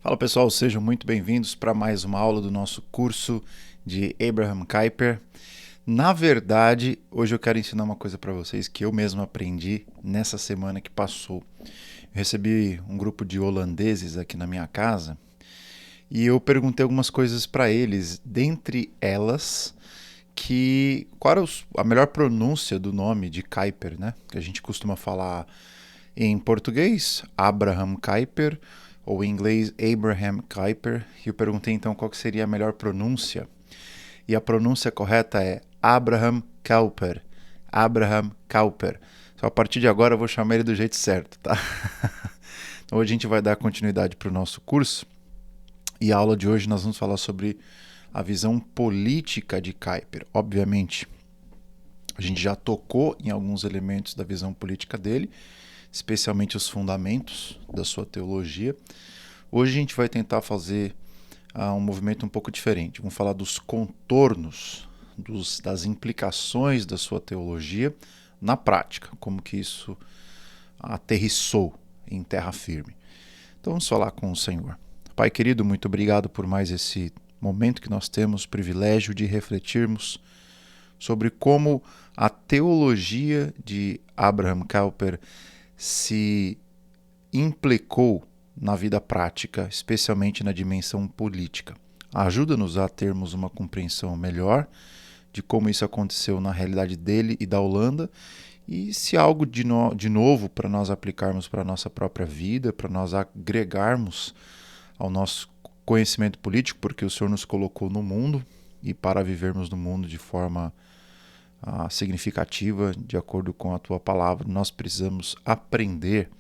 Fala pessoal, sejam muito bem-vindos para mais uma aula do nosso curso de Abraham Kuyper. Na verdade, hoje eu quero ensinar uma coisa para vocês que eu mesmo aprendi nessa semana que passou. Eu recebi um grupo de holandeses aqui na minha casa e eu perguntei algumas coisas para eles, dentre elas qual era a melhor pronúncia do nome de Kuyper, né? Que a gente costuma falar em português, Abraham Kuyper, ou em inglês, Abraham Kuyper. E eu perguntei então qual que seria a melhor pronúncia. E a pronúncia correta é Abraham Kuyper. Abraham Kuyper. Só a partir de agora eu vou chamar ele do jeito certo, tá? Então hoje a gente vai dar continuidade para o nosso curso. E a aula de hoje nós vamos falar sobre a visão política de Kuyper. Obviamente, a gente já tocou em alguns elementos da visão política dele, especialmente os fundamentos da sua teologia. Hoje a gente vai tentar fazer um movimento um pouco diferente. Vamos falar dos contornos, das implicações da sua teologia na prática, como que isso aterrissou em terra firme. Então vamos falar com o Senhor. Pai querido, muito obrigado por mais esse momento que nós temos, o privilégio de refletirmos sobre como a teologia de Abraham Kuyper se implicou na vida prática, especialmente na dimensão política. Ajuda-nos a termos uma compreensão melhor de como isso aconteceu na realidade dele e da Holanda, e se algo de novo para nós aplicarmos para a nossa própria vida, para nós agregarmos ao nosso conhecimento político, porque o Senhor nos colocou no mundo, e para vivermos no mundo de forma significativa, de acordo com a tua palavra, nós precisamos aprender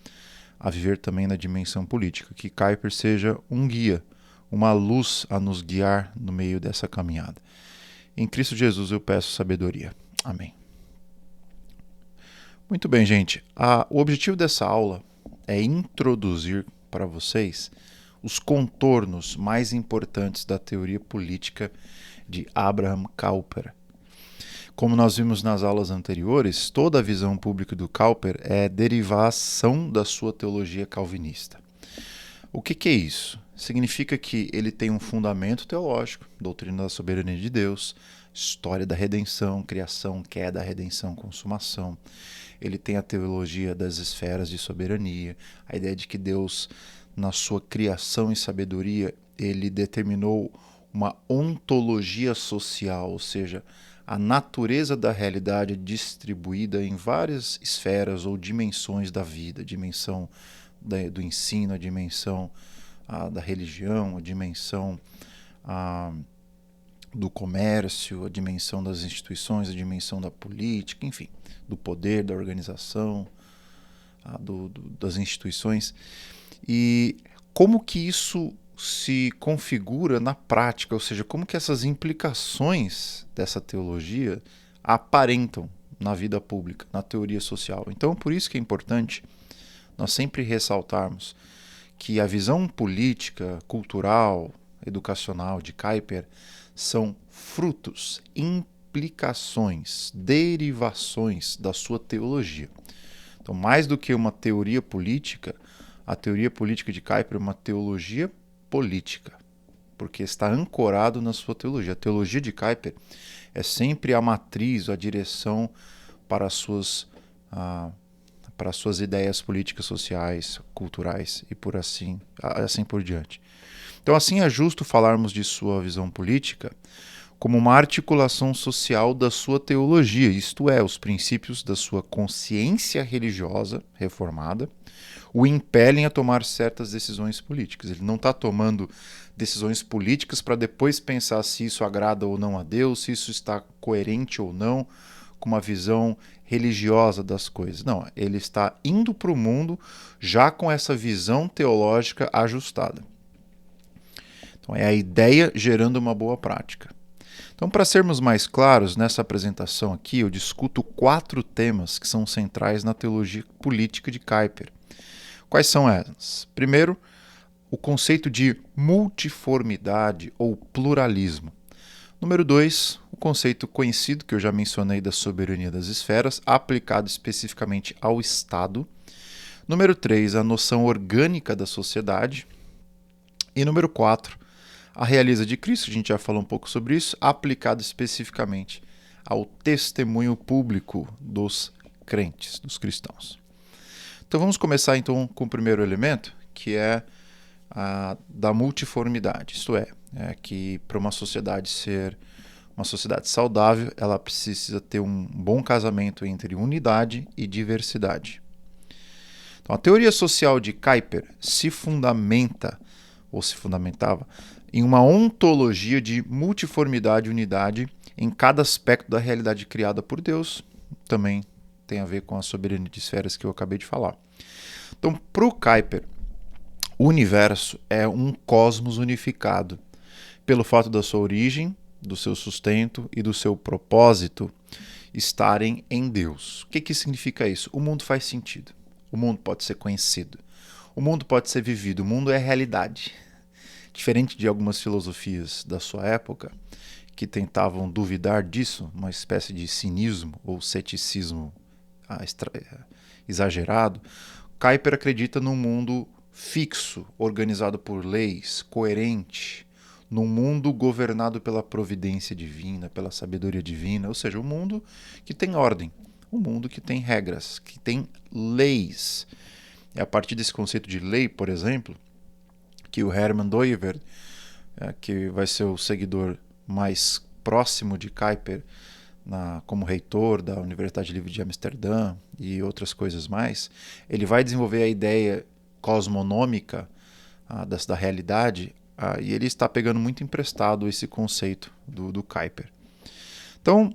a viver também na dimensão política. Que Kuyper seja um guia, uma luz a nos guiar no meio dessa caminhada. Em Cristo Jesus eu peço sabedoria. Amém. Muito bem, gente. O objetivo dessa aula é introduzir para vocês os contornos mais importantes da teoria política de Abraham Kuyper. Como nós vimos nas aulas anteriores, toda a visão pública do Kuyper é derivação da sua teologia calvinista. O que é isso? Significa que ele tem um fundamento teológico, doutrina da soberania de Deus, história da redenção, criação, queda, redenção, consumação. Ele tem a teologia das esferas de soberania, a ideia de que Deus, na sua criação e sabedoria, ele determinou uma ontologia social, ou seja, a natureza da realidade distribuída em várias esferas ou dimensões da vida, a dimensão do ensino, a dimensão da religião, a dimensão do comércio, a dimensão das instituições, a dimensão da política, enfim, do poder, da organização, das instituições. E como que isso se configura na prática, ou seja, como que essas implicações dessa teologia aparentam na vida pública, na teoria social. Então, por isso que é importante nós sempre ressaltarmos que a visão política, cultural, educacional de Kuyper são frutos, implicações, derivações da sua teologia. Então, mais do que uma teoria política, a teoria política de Kuyper é uma teologia política, porque está ancorado na sua teologia. A teologia de Kuyper é sempre a matriz, a direção para as suas ideias políticas, sociais, culturais e assim por diante. Então, assim é justo falarmos de sua visão política como uma articulação social da sua teologia, isto é, os princípios da sua consciência religiosa reformada o impelem a tomar certas decisões políticas. Ele não está tomando decisões políticas para depois pensar se isso agrada ou não a Deus, se isso está coerente ou não com uma visão religiosa das coisas. Não, ele está indo para o mundo já com essa visão teológica ajustada. Então é a ideia gerando uma boa prática. Então, para sermos mais claros, nessa apresentação aqui eu discuto 4 temas que são centrais na teologia política de Kuyper. Quais são elas? Primeiro, o conceito de multiformidade ou pluralismo. Número 2, o conceito conhecido que eu já mencionei da soberania das esferas, aplicado especificamente ao Estado. Número 3, a noção orgânica da sociedade. E número 4, a realeza de Cristo, a gente já falou um pouco sobre isso, aplicado especificamente ao testemunho público dos crentes, dos cristãos. Então vamos começar então com o primeiro elemento, que é a da multiformidade, isto é que para uma sociedade ser uma sociedade saudável, ela precisa ter um bom casamento entre unidade e diversidade. Então, a teoria social de Kuyper se fundamenta, ou se fundamentava, em uma ontologia de multiformidade e unidade em cada aspecto da realidade criada por Deus. Também tem a ver com a soberania de esferas que eu acabei de falar. Então, para o Kuyper, o universo é um cosmos unificado, pelo fato da sua origem, do seu sustento e do seu propósito estarem em Deus. O que significa isso? O mundo faz sentido. O mundo pode ser conhecido. O mundo pode ser vivido. O mundo é realidade. Diferente de algumas filosofias da sua época que tentavam duvidar disso, uma espécie de cinismo ou ceticismo exagerado, Kuyper acredita num mundo fixo, organizado por leis, coerente, num mundo governado pela providência divina, pela sabedoria divina, ou seja, um mundo que tem ordem, um mundo que tem regras, que tem leis. É a partir desse conceito de lei, por exemplo, que o Hermann Dooyeweerd, que vai ser o seguidor mais próximo de Kuyper, como reitor da Universidade Livre de Amsterdã e outras coisas mais, ele vai desenvolver a ideia cosmonômica da realidade, e ele está pegando muito emprestado esse conceito do Kuyper. Então,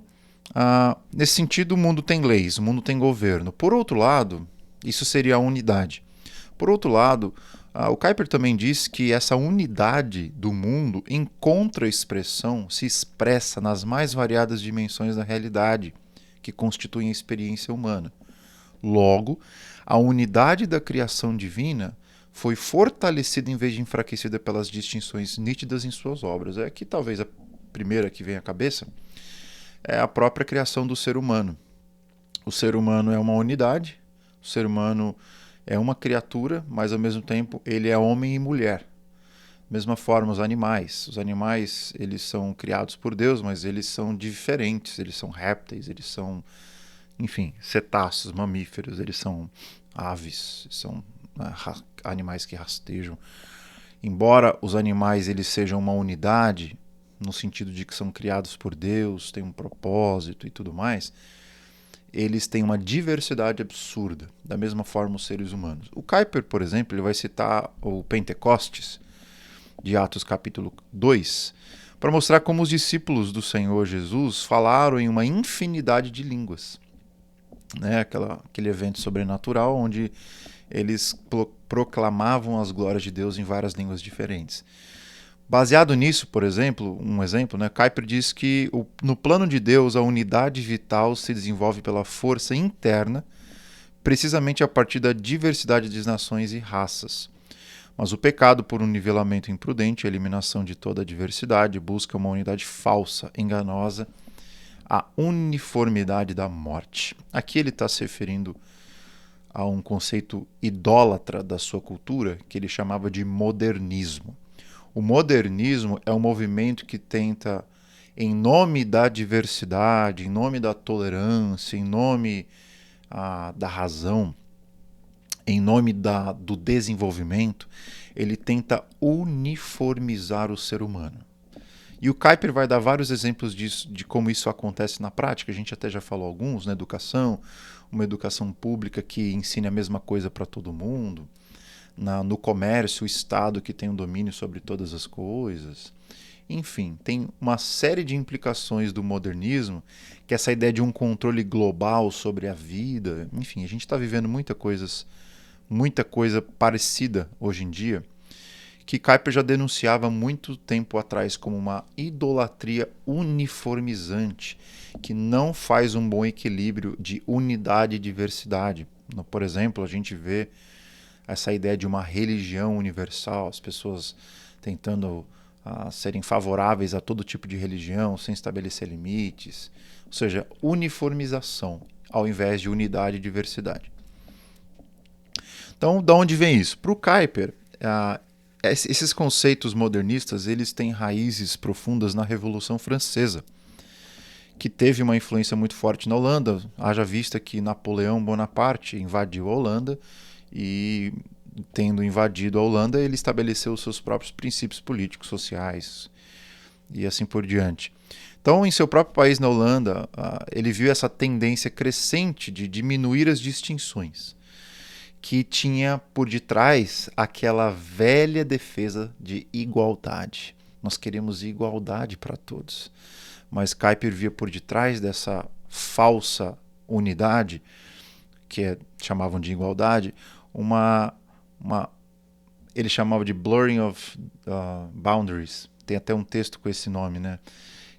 nesse sentido, o mundo tem leis, o mundo tem governo. Por outro lado, isso seria a unidade. Por outro lado, o Kuyper também diz que essa unidade do mundo encontra expressão, se expressa nas mais variadas dimensões da realidade que constituem a experiência humana. Logo, a unidade da criação divina foi fortalecida em vez de enfraquecida pelas distinções nítidas em suas obras. É que talvez a primeira que vem à cabeça é a própria criação do ser humano. O ser humano é uma unidade, o ser humano é uma criatura, mas ao mesmo tempo ele é homem e mulher. Da mesma forma, os animais. Os animais, eles são criados por Deus, mas eles são diferentes. Eles são répteis, eles são, enfim, cetáceos, mamíferos, eles são aves, são animais que rastejam. Embora os animais eles sejam uma unidade, no sentido de que são criados por Deus, têm um propósito e tudo mais, eles têm uma diversidade absurda, da mesma forma os seres humanos. O Kuyper, por exemplo, ele vai citar o Pentecostes, de Atos capítulo 2, para mostrar como os discípulos do Senhor Jesus falaram em uma infinidade de línguas. Aquele evento sobrenatural onde eles proclamavam as glórias de Deus em várias línguas diferentes. Baseado nisso, por exemplo, Kuyper diz que no plano de Deus a unidade vital se desenvolve pela força interna, precisamente a partir da diversidade de nações e raças. Mas o pecado, por um nivelamento imprudente, a eliminação de toda a diversidade, busca uma unidade falsa, enganosa, a uniformidade da morte. Aqui ele está se referindo a um conceito idólatra da sua cultura, que ele chamava de modernismo. O modernismo é um movimento que tenta, em nome da diversidade, em nome da tolerância, em nome da razão, em nome do desenvolvimento, ele tenta uniformizar o ser humano. E o Kuyper vai dar vários exemplos disso, de como isso acontece na prática. A gente até já falou alguns, na educação, uma educação pública que ensine a mesma coisa para todo mundo. No comércio, o Estado que tem um domínio sobre todas as coisas. Enfim, tem uma série de implicações do modernismo, que é essa ideia de um controle global sobre a vida. Enfim, a gente está vivendo muita coisa parecida hoje em dia, que Kuyper já denunciava muito tempo atrás como uma idolatria uniformizante, que não faz um bom equilíbrio de unidade e diversidade. Por exemplo, a gente vê essa ideia de uma religião universal, as pessoas tentando serem favoráveis a todo tipo de religião, sem estabelecer limites. Ou seja, uniformização, ao invés de unidade e diversidade. Então, de onde vem isso? Para o Kuyper, esses conceitos modernistas, eles têm raízes profundas na Revolução Francesa, que teve uma influência muito forte na Holanda, haja vista que Napoleão Bonaparte invadiu a Holanda e, tendo invadido a Holanda, ele estabeleceu os seus próprios princípios políticos, sociais e assim por diante. Então, em seu próprio país, na Holanda, ele viu essa tendência crescente de diminuir as distinções, que tinha por detrás aquela velha defesa de igualdade. Nós queremos igualdade para todos. Mas Kuyper via por detrás dessa falsa unidade, chamavam de igualdade, ele chamava de blurring of boundaries. Tem até um texto com esse nome, né?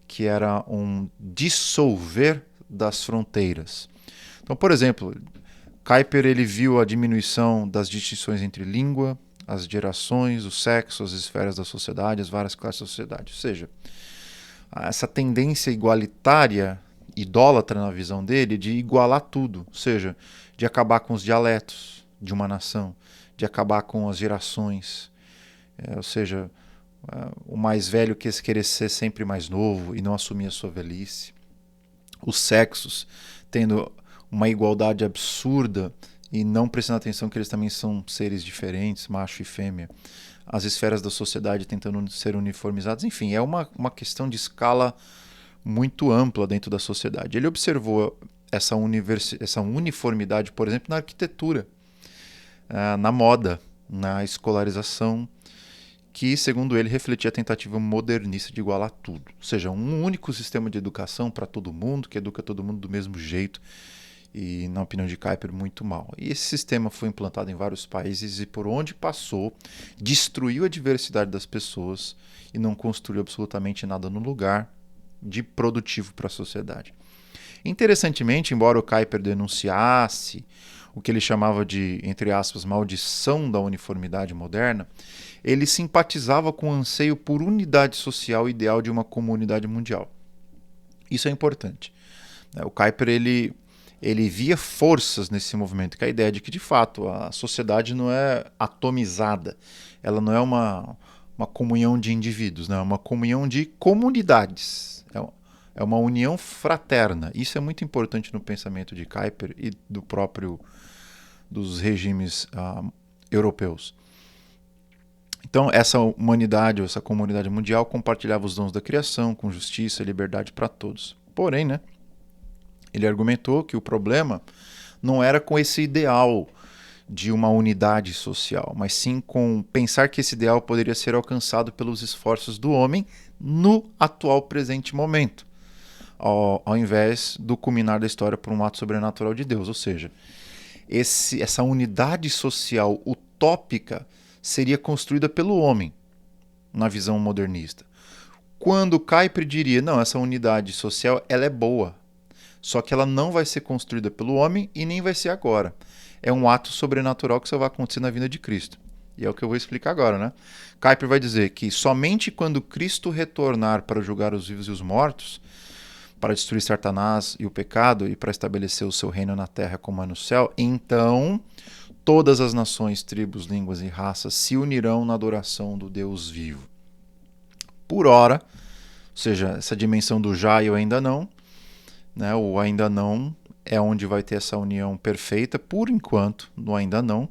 Que era um dissolver das fronteiras. Então, por exemplo, Kuyper ele viu a diminuição das distinções entre língua, as gerações, o sexo, as esferas da sociedade, as várias classes da sociedade. Ou seja, essa tendência igualitária, idólatra na visão dele, de igualar tudo. Ou seja, de acabar com os dialetos de uma nação, de acabar com as gerações. Ou seja, o mais velho querer ser sempre mais novo e não assumir a sua velhice. Os sexos tendo uma igualdade absurda e não prestando atenção que eles também são seres diferentes, macho e fêmea. As esferas da sociedade tentando ser uniformizadas. Enfim, é uma questão de escala muito ampla dentro da sociedade. Ele observou essa uniformidade, por exemplo, na arquitetura, na moda, na escolarização, que, segundo ele, refletia a tentativa modernista de igualar tudo. Ou seja, um único sistema de educação para todo mundo, que educa todo mundo do mesmo jeito, e, na opinião de Kuyper, muito mal. E esse sistema foi implantado em vários países e, por onde passou, destruiu a diversidade das pessoas e não construiu absolutamente nada no lugar de produtivo para a sociedade. Interessantemente, embora o Kuyper denunciasse o que ele chamava de, entre aspas, maldição da uniformidade moderna, ele simpatizava com o anseio por unidade social ideal de uma comunidade mundial. Isso é importante. O Kuyper ele via forças nesse movimento, que é a ideia de que, de fato, a sociedade não é atomizada, ela não é uma comunhão de indivíduos, não, é uma comunhão de comunidades, é uma união fraterna. Isso é muito importante no pensamento de Kuyper e dos regimes europeus. Então, essa humanidade, essa comunidade mundial compartilhava os dons da criação com justiça e liberdade para todos. Porém, né, ele argumentou que o problema não era com esse ideal de uma unidade social, mas sim com pensar que esse ideal poderia ser alcançado pelos esforços do homem no atual presente momento, ao invés do culminar da história por um ato sobrenatural de Deus. Ou seja, essa unidade social utópica seria construída pelo homem, na visão modernista. Quando Kuyper diria, não, essa unidade social ela é boa, só que ela não vai ser construída pelo homem e nem vai ser agora. É um ato sobrenatural que só vai acontecer na vinda de Cristo. E é o que eu vou explicar agora, né? Kuyper vai dizer que somente quando Cristo retornar para julgar os vivos e os mortos, para destruir Satanás e o pecado e para estabelecer o seu reino na terra como é no céu, então todas as nações, tribos, línguas e raças se unirão na adoração do Deus vivo. Por ora, ou seja, essa dimensão do já e o ainda não, né, o ainda não é onde vai ter essa união perfeita, por enquanto, no ainda não.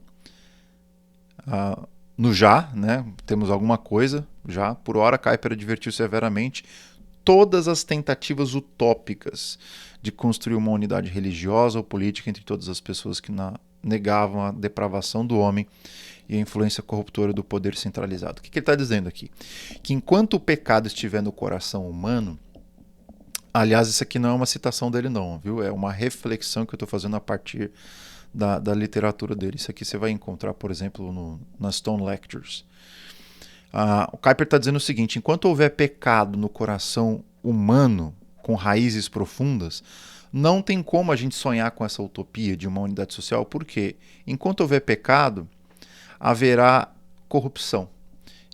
No já, né, temos alguma coisa, já, por ora, Kuyper advertiu severamente todas as tentativas utópicas de construir uma unidade religiosa ou política entre todas as pessoas que negavam a depravação do homem e a influência corruptora do poder centralizado. O que ele está dizendo aqui? Que enquanto o pecado estiver no coração humano, aliás, isso aqui não é uma citação dele não, viu? É uma reflexão que eu estou fazendo a partir da literatura dele. Isso aqui você vai encontrar, por exemplo, nas Stone Lectures. O Kuyper está dizendo o seguinte: enquanto houver pecado no coração humano, com raízes profundas, não tem como a gente sonhar com essa utopia de uma unidade social, porque enquanto houver pecado, haverá corrupção.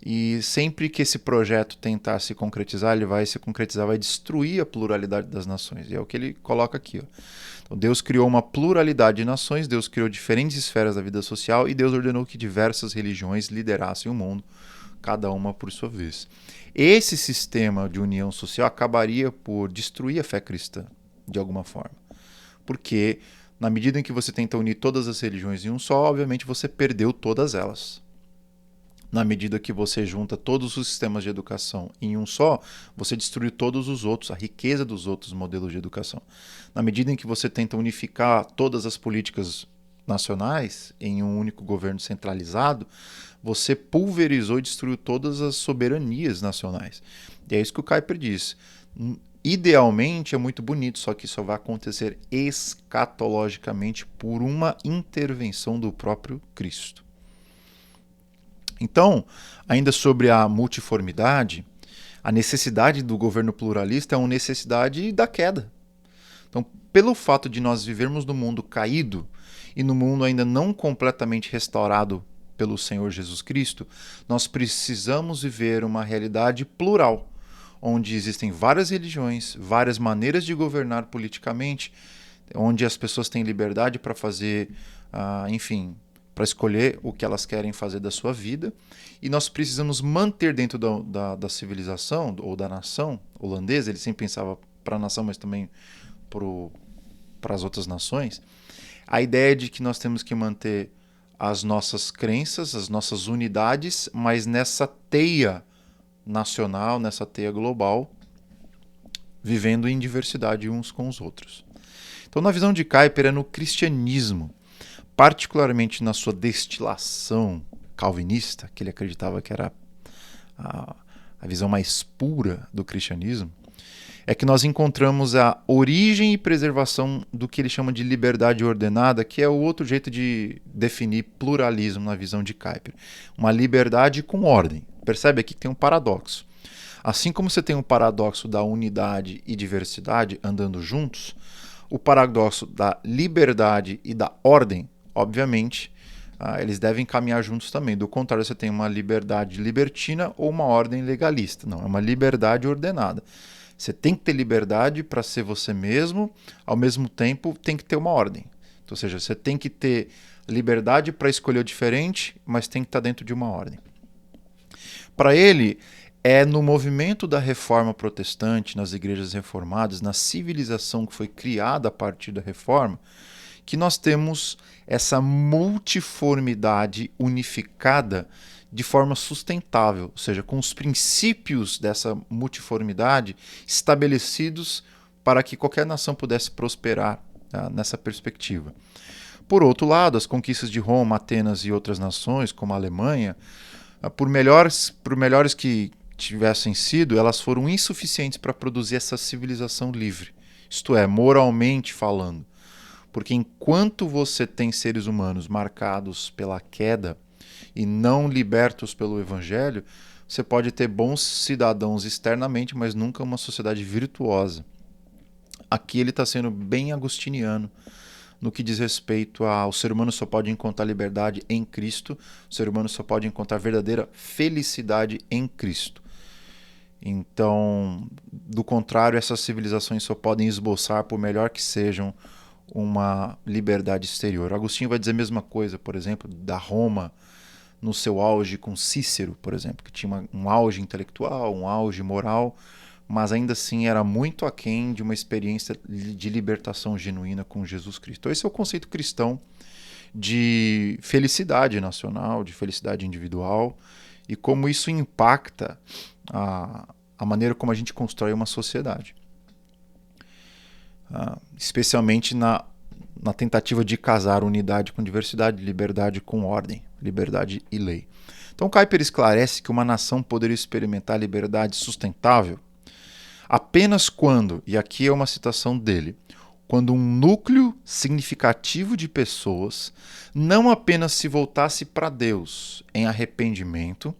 E sempre que esse projeto tentar se concretizar, ele vai se concretizar, vai destruir a pluralidade das nações. E é o que ele coloca aqui. Ó. Então, Deus criou uma pluralidade de nações, Deus criou diferentes esferas da vida social e Deus ordenou que diversas religiões liderassem o mundo, cada uma por sua vez. Esse sistema de união social acabaria por destruir a fé cristã, de alguma forma. Porque, na medida em que você tenta unir todas as religiões em um só, obviamente você perdeu todas elas. Na medida que você junta todos os sistemas de educação em um só, você destruiu todos os outros, a riqueza dos outros modelos de educação. Na medida em que você tenta unificar todas as políticas nacionais em um único governo centralizado, você pulverizou e destruiu todas as soberanias nacionais. E é isso que o Kuyper diz. Idealmente é muito bonito, só que isso vai acontecer escatologicamente por uma intervenção do próprio Cristo. Então, ainda sobre a multiformidade, a necessidade do governo pluralista é uma necessidade da queda. Então, pelo fato de nós vivermos no mundo caído e no mundo ainda não completamente restaurado pelo Senhor Jesus Cristo, nós precisamos viver uma realidade plural, onde existem várias religiões, várias maneiras de governar politicamente, onde as pessoas têm liberdade para fazer, enfim, para escolher o que elas querem fazer da sua vida, e nós precisamos manter dentro da civilização ou da nação holandesa, ele sempre pensava para a nação, mas também para as outras nações, a ideia de que nós temos que manter as nossas crenças, as nossas unidades, mas nessa teia nacional, nessa teia global, vivendo em diversidade uns com os outros. Então, na visão de Kuyper, é no cristianismo, particularmente na sua destilação calvinista, que ele acreditava que era a visão mais pura do cristianismo, é que nós encontramos a origem e preservação do que ele chama de liberdade ordenada, que é o outro jeito de definir pluralismo na visão de Kuyper. Uma liberdade com ordem. Percebe aqui que tem um paradoxo. Assim como você tem um paradoxo da unidade e diversidade andando juntos, o paradoxo da liberdade e da ordem, obviamente, eles devem caminhar juntos também. Do contrário, você tem uma liberdade libertina ou uma ordem legalista. Não, é uma liberdade ordenada. Você tem que ter liberdade para ser você mesmo, ao mesmo tempo tem que ter uma ordem. Então, ou seja, você tem que ter liberdade para escolher o diferente, mas tem que estar dentro de uma ordem. Para ele, é no movimento da reforma protestante, nas igrejas reformadas, na civilização que foi criada a partir da reforma, que nós temos essa multiformidade unificada de forma sustentável, ou seja, com os princípios dessa multiformidade estabelecidos para que qualquer nação pudesse prosperar, nessa perspectiva. Por outro lado, as conquistas de Roma, Atenas e outras nações, como a Alemanha, por melhores que tivessem sido, elas foram insuficientes para produzir essa civilização livre, isto é, moralmente falando. Porque enquanto você tem seres humanos marcados pela queda e não libertos pelo Evangelho, você pode ter bons cidadãos externamente, mas nunca uma sociedade virtuosa. Aqui ele está sendo bem agostiniano no que diz respeito ao ser humano só pode encontrar liberdade em Cristo, o ser humano só pode encontrar verdadeira felicidade em Cristo. Então, do contrário, essas civilizações só podem esboçar, por melhor que sejam, uma liberdade exterior. Agostinho vai dizer a mesma coisa, por exemplo, da Roma no seu auge com Cícero, por exemplo, que tinha um auge intelectual, um auge moral, mas ainda assim era muito aquém de uma experiência de libertação genuína com Jesus Cristo. Então esse é o conceito cristão de felicidade nacional, de felicidade individual, e como isso impacta a maneira como a gente constrói uma sociedade. Especialmente na tentativa de casar unidade com diversidade, liberdade com ordem, liberdade e lei. Então Kuyper esclarece que uma nação poderia experimentar liberdade sustentável apenas quando, e aqui é uma citação dele, quando um núcleo significativo de pessoas não apenas se voltasse para Deus em arrependimento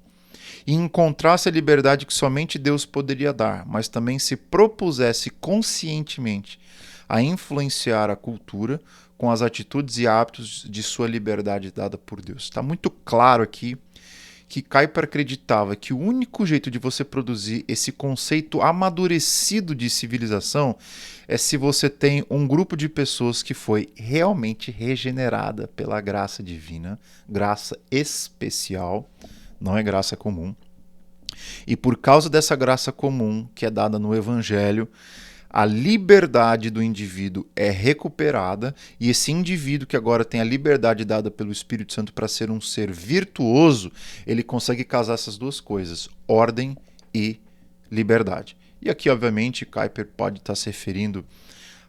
e encontrasse a liberdade que somente Deus poderia dar, mas também se propusesse conscientemente a influenciar a cultura com as atitudes e hábitos de sua liberdade dada por Deus. Está muito claro aqui que Kuyper acreditava que o único jeito de você produzir esse conceito amadurecido de civilização é se você tem um grupo de pessoas que foi realmente regenerada pela graça divina, graça especial, não é graça comum. E por causa dessa graça comum que é dada no Evangelho, a liberdade do indivíduo é recuperada e esse indivíduo que agora tem a liberdade dada pelo Espírito Santo para ser um ser virtuoso, ele consegue casar essas duas coisas, ordem e liberdade. E aqui, obviamente, Kuyper pode estar se referindo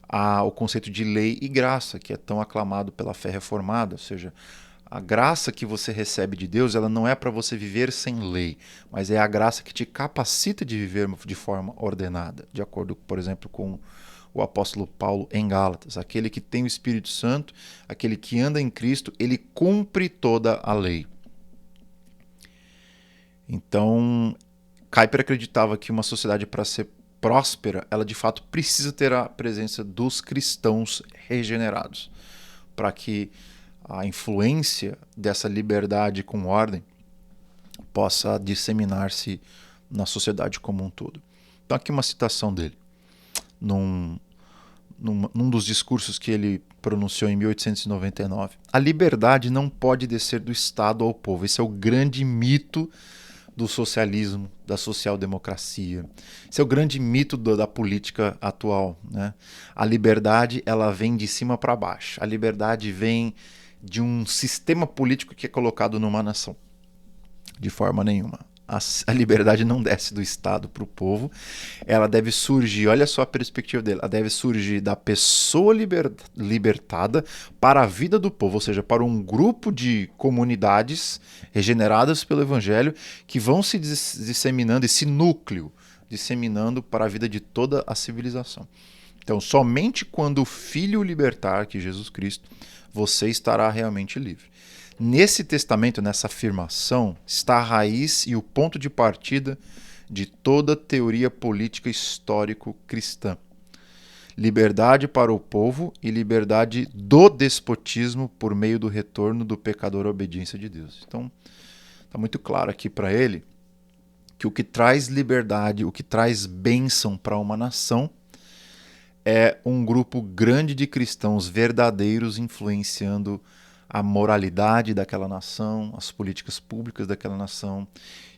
ao conceito de lei e graça, que é tão aclamado pela fé reformada, ou seja, a graça que você recebe de Deus, ela não é para você viver sem lei, mas é a graça que te capacita de viver de forma ordenada, de acordo, por exemplo, com o apóstolo Paulo em Gálatas. Aquele que tem o Espírito Santo, aquele que anda em Cristo, ele cumpre toda a lei. Então, Kuyper acreditava que uma sociedade, para ser próspera, ela de fato precisa ter a presença dos cristãos regenerados, para que a influência dessa liberdade com ordem possa disseminar-se na sociedade como um todo. Então aqui uma citação dele, num dos discursos que ele pronunciou em 1899. A liberdade não pode descer do Estado ao povo. Esse é o grande mito do socialismo, da social-democracia. Esse é o grande mito da política atual, né? A liberdade, ela vem de cima para baixo. A liberdade vem de um sistema político que é colocado numa nação. De forma nenhuma. A liberdade não desce do Estado para o povo. Ela deve surgir, olha só a perspectiva dele, ela deve surgir da pessoa libertada para a vida do povo, ou seja, para um grupo de comunidades regeneradas pelo Evangelho que vão se disseminando, esse núcleo disseminando para a vida de toda a civilização. Então, somente quando o Filho o libertar, que é Jesus Cristo, você estará realmente livre. Nesse testamento, nessa afirmação, está a raiz e o ponto de partida de toda teoria política histórico-cristã. Liberdade para o povo e liberdade do despotismo por meio do retorno do pecador à obediência de Deus. Então, está muito claro aqui para ele que o que traz liberdade, o que traz bênção para uma nação é um grupo grande de cristãos verdadeiros influenciando a moralidade daquela nação, as políticas públicas daquela nação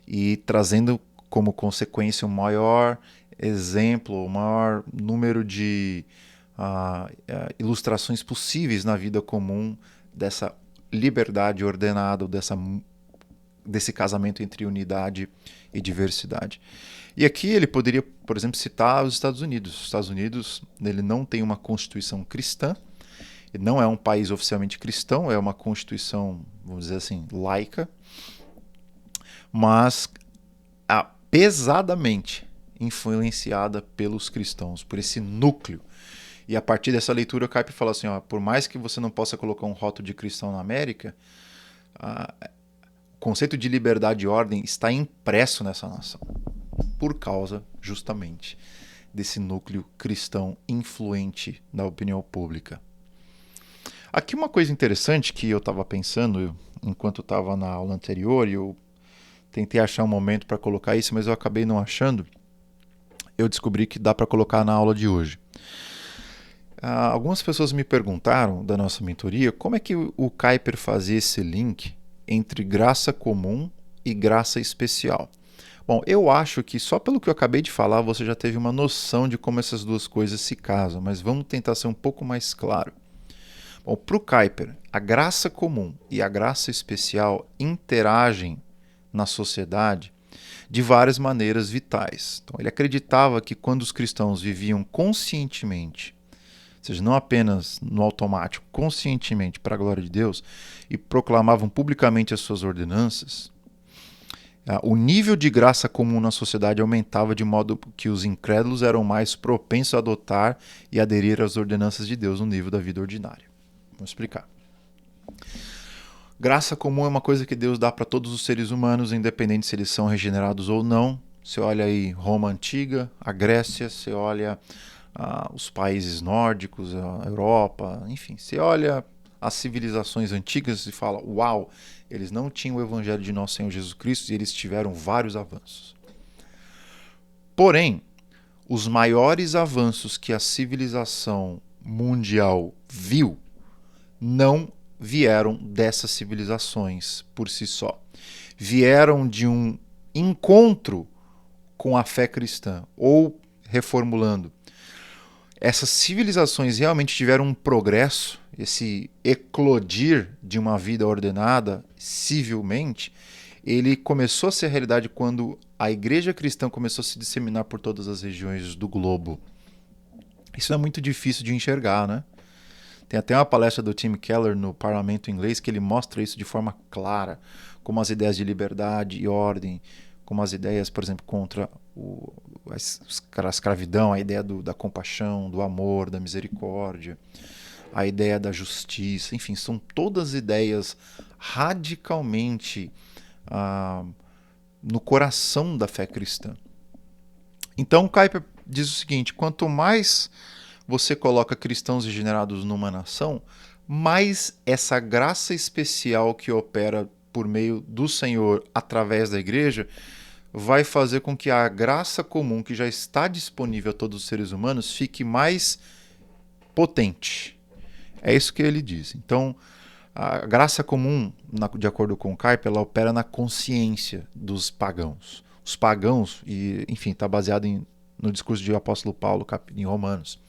e trazendo como consequência o maior exemplo, o maior número de ilustrações possíveis na vida comum dessa liberdade ordenada, desse casamento entre unidade e diversidade. E aqui ele poderia, por exemplo, citar os Estados Unidos. Os Estados Unidos, ele não tem uma constituição cristã, não é um país oficialmente cristão, é uma constituição, vamos dizer assim, laica, mas pesadamente influenciada pelos cristãos, por esse núcleo. E a partir dessa leitura, o Kuyper fala assim, por mais que você não possa colocar um rótulo de cristão na América, o conceito de liberdade e ordem está impresso nessa nação, por causa, justamente, desse núcleo cristão influente na opinião pública. Aqui uma coisa interessante que eu estava pensando enquanto estava na aula anterior, e eu tentei achar um momento para colocar isso, mas eu acabei não achando. Eu descobri que dá para colocar na aula de hoje. Algumas pessoas me perguntaram da nossa mentoria como é que o Kuyper fazia esse link entre graça comum e graça especial. Bom, eu acho que só pelo que eu acabei de falar você já teve uma noção de como essas duas coisas se casam, mas vamos tentar ser um pouco mais claro. Bom, para o Kuyper, a graça comum e a graça especial interagem na sociedade de várias maneiras vitais. Então, ele acreditava que quando os cristãos viviam conscientemente, ou seja, não apenas no automático, conscientemente para a glória de Deus, e proclamavam publicamente as suas ordenanças, o nível de graça comum na sociedade aumentava de modo que os incrédulos eram mais propensos a adotar e aderir às ordenanças de Deus no nível da vida ordinária. Vamos explicar. Graça comum é uma coisa que Deus dá para todos os seres humanos, independente se eles são regenerados ou não. Você olha aí Roma Antiga, a Grécia, você olha os países nórdicos, a Europa, enfim. Você olha as civilizações antigas e fala, uau, eles não tinham o evangelho de nosso Senhor Jesus Cristo e eles tiveram vários avanços. Porém, os maiores avanços que a civilização mundial viu não vieram dessas civilizações por si só. Vieram de um encontro com a fé cristã. Ou, reformulando, essas civilizações realmente tiveram um progresso, esse eclodir de uma vida ordenada civilmente, ele começou a ser realidade quando a igreja cristã começou a se disseminar por todas as regiões do globo. Isso é muito difícil de enxergar, né? Tem até uma palestra do Tim Keller no parlamento inglês que ele mostra isso de forma clara, como as ideias de liberdade e ordem, como as ideias, por exemplo, contra a escravidão, a ideia da compaixão, do amor, da misericórdia, a ideia da justiça, enfim, são todas ideias radicalmente no coração da fé cristã. Então, Kuyper diz o seguinte, quanto mais você coloca cristãos regenerados numa nação, mais essa graça especial que opera por meio do Senhor através da igreja vai fazer com que a graça comum que já está disponível a todos os seres humanos fique mais potente. É isso que ele diz. Então, a graça comum, de acordo com Kuyper, ela opera na consciência dos pagãos. Os pagãos, e enfim, está baseado no discurso do apóstolo Paulo em Romanos.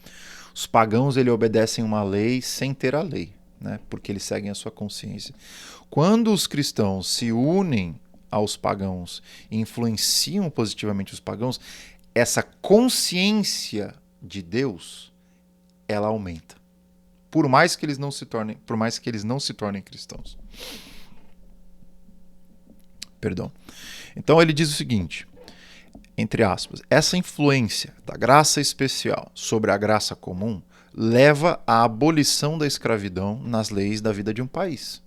Os pagãos ele obedecem uma lei sem ter a lei, né? Porque eles seguem a sua consciência. Quando os cristãos se unem aos pagãos e influenciam positivamente os pagãos, essa consciência de Deus ela aumenta. Por mais que eles não se tornem cristãos. Perdão. Então ele diz o seguinte, entre aspas, essa influência da graça especial sobre a graça comum leva à abolição da escravidão nas leis da vida de um país.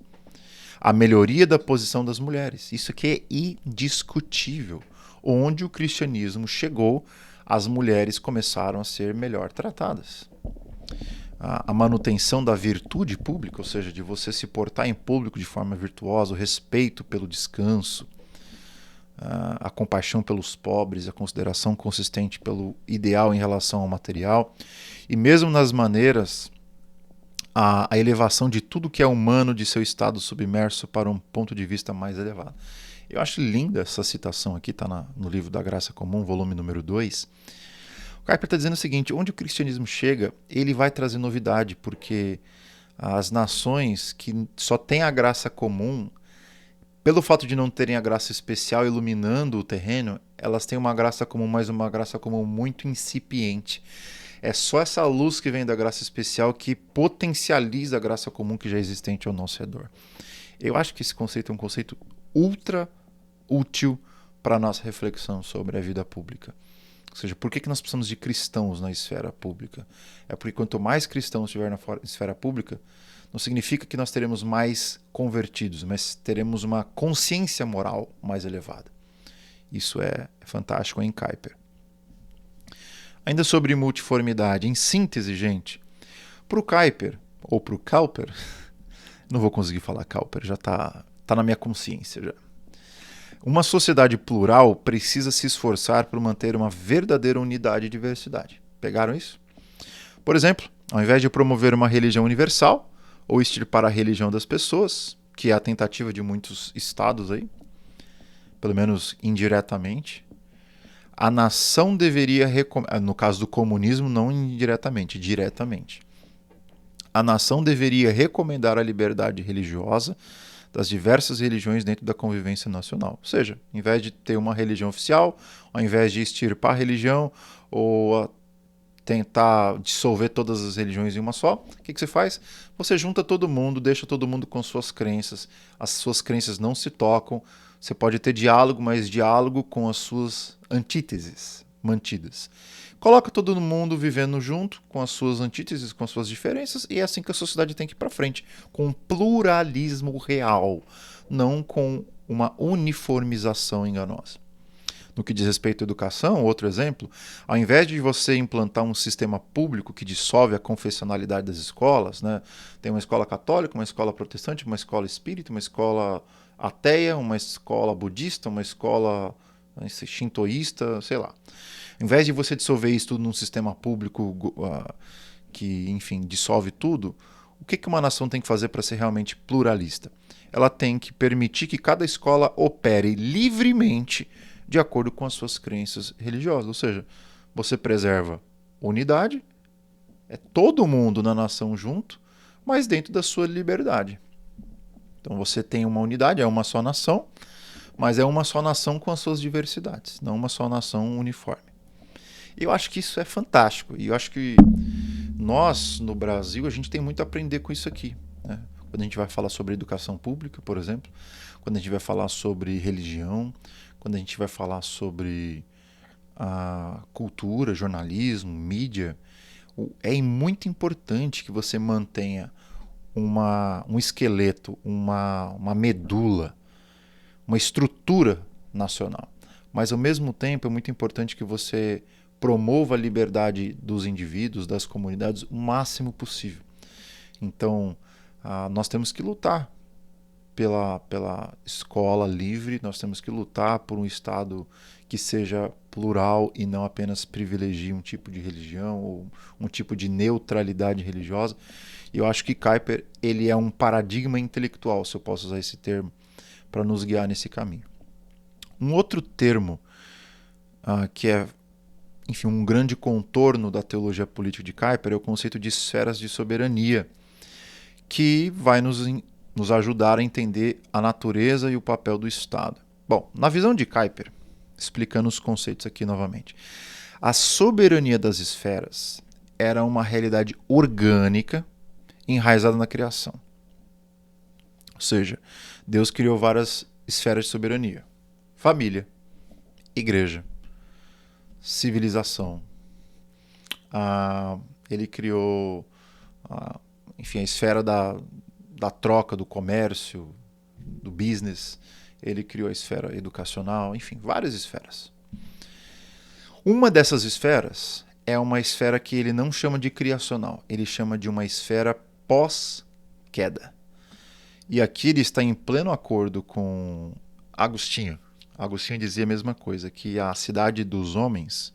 A melhoria da posição das mulheres. Isso aqui é indiscutível. Onde o cristianismo chegou, as mulheres começaram a ser melhor tratadas. A manutenção da virtude pública, ou seja, de você se portar em público de forma virtuosa, o respeito pelo descanso, a compaixão pelos pobres, a consideração consistente pelo ideal em relação ao material, e mesmo nas maneiras, a elevação de tudo que é humano de seu estado submerso para um ponto de vista mais elevado. Eu acho linda essa citação aqui, está no livro da Graça Comum, volume número 2. O Kuyper está dizendo o seguinte, onde o cristianismo chega, ele vai trazer novidade, porque as nações que só têm a graça comum, pelo fato de não terem a graça especial iluminando o terreno, elas têm uma graça comum, mas uma graça comum muito incipiente. É só essa luz que vem da graça especial que potencializa a graça comum que já é existente ao nosso redor. Eu acho que esse conceito é um conceito ultra útil para a nossa reflexão sobre a vida pública. Ou seja, por que nós precisamos de cristãos na esfera pública? É porque quanto mais cristãos tiver na esfera pública, não significa que nós teremos mais convertidos, mas teremos uma consciência moral mais elevada. Isso é fantástico em Kuyper. Ainda sobre multiformidade, em síntese, gente, para o Kuyper, ou para o Cowper, não vou conseguir falar Cowper, já está na minha consciência já. Uma sociedade plural precisa se esforçar por manter uma verdadeira unidade e diversidade. Pegaram isso? Por exemplo, ao invés de promover uma religião universal, ou extirpar a religião das pessoas, que é a tentativa de muitos estados aí, pelo menos indiretamente, a nação deveria, no caso do comunismo, não indiretamente, diretamente. A nação deveria recomendar a liberdade religiosa das diversas religiões dentro da convivência nacional. Ou seja, ao invés de ter uma religião oficial, ao invés de extirpar a religião ou tentar dissolver todas as religiões em uma só, o que você faz? Você junta todo mundo, deixa todo mundo com suas crenças, as suas crenças não se tocam, você pode ter diálogo, mas diálogo com as suas antíteses mantidas. Coloca todo mundo vivendo junto, com as suas antíteses, com as suas diferenças, e é assim que a sociedade tem que ir para frente, com um pluralismo real, não com uma uniformização enganosa. No que diz respeito à educação, outro exemplo, ao invés de você implantar um sistema público que dissolve a confessionalidade das escolas, né? Tem uma escola católica, uma escola protestante, uma escola espírita, uma escola ateia, uma escola budista, uma escola shintoísta, sei lá. Ao invés de você dissolver isso tudo num sistema público que, enfim, dissolve tudo, o que uma nação tem que fazer para ser realmente pluralista? Ela tem que permitir que cada escola opere livremente de acordo com as suas crenças religiosas. Ou seja, você preserva unidade, é todo mundo na nação junto, mas dentro da sua liberdade. Então você tem uma unidade, é uma só nação, mas é uma só nação com as suas diversidades, não uma só nação uniforme. E eu acho que isso é fantástico. E eu acho que nós, no Brasil, a gente tem muito a aprender com isso aqui, né? Quando a gente vai falar sobre educação pública, por exemplo, quando a gente vai falar sobre religião, quando a gente vai falar sobre a cultura, jornalismo, mídia, é muito importante que você mantenha um esqueleto, uma medula, uma estrutura nacional. Mas, ao mesmo tempo, é muito importante que você promova a liberdade dos indivíduos, das comunidades, o máximo possível. Então, nós temos que lutar pela escola livre, nós temos que lutar por um Estado que seja plural e não apenas privilegie um tipo de religião ou um tipo de neutralidade religiosa. E eu acho que Kuyper ele é um paradigma intelectual, se eu posso usar esse termo, para nos guiar nesse caminho. Um outro termo que é, enfim, um grande contorno da teologia política de Kuyper é o conceito de esferas de soberania, que vai nos ajudar a entender a natureza e o papel do Estado. Bom, na visão de Kuyper, explicando os conceitos aqui novamente, a soberania das esferas era uma realidade orgânica enraizada na criação. Ou seja, Deus criou várias esferas de soberania: família, igreja, civilização. Ele criou, enfim, a esfera da troca, do comércio, do business. Ele criou a esfera educacional, enfim, várias esferas. Uma dessas esferas é uma esfera que ele não chama de criacional, ele chama de uma esfera pós-queda. E aqui ele está em pleno acordo com Agostinho. Agostinho dizia a mesma coisa, que a cidade dos homens,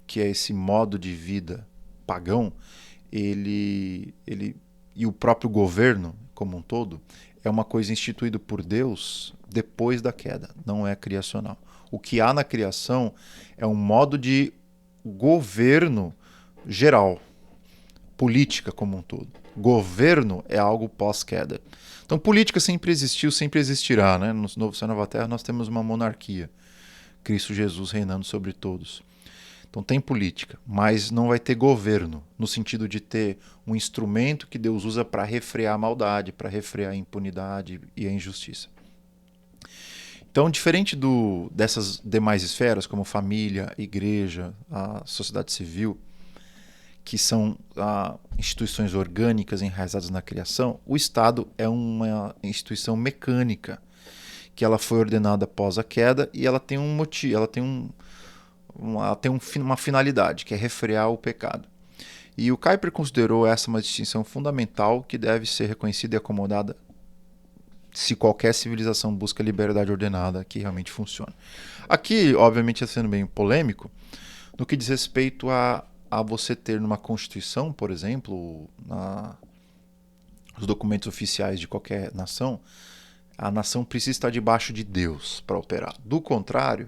que é esse modo de vida pagão, ele e o próprio governo como um todo, é uma coisa instituída por Deus depois da queda, não é criacional. O que há na criação é um modo de governo geral, política como um todo. Governo é algo pós-queda. Então, política sempre existiu, sempre existirá, né? No Novo Céu e Nova Terra nós temos uma monarquia, Cristo Jesus reinando sobre todos. Então tem política, mas não vai ter governo, no sentido de ter um instrumento que Deus usa para refrear a maldade, para refrear a impunidade e a injustiça. Então, diferente dessas demais esferas, como família, igreja, a sociedade civil, que são instituições orgânicas enraizadas na criação, o Estado é uma instituição mecânica, que ela foi ordenada após a queda e ela tem um motivo, ela tem uma finalidade, que é refrear o pecado. E o Kuyper considerou essa uma distinção fundamental que deve ser reconhecida e acomodada se qualquer civilização busca liberdade ordenada que realmente funciona. Aqui, obviamente, sendo bem polêmico, no que diz respeito a você ter numa Constituição, por exemplo, nos documentos oficiais de qualquer nação, a nação precisa estar debaixo de Deus para operar. Do contrário,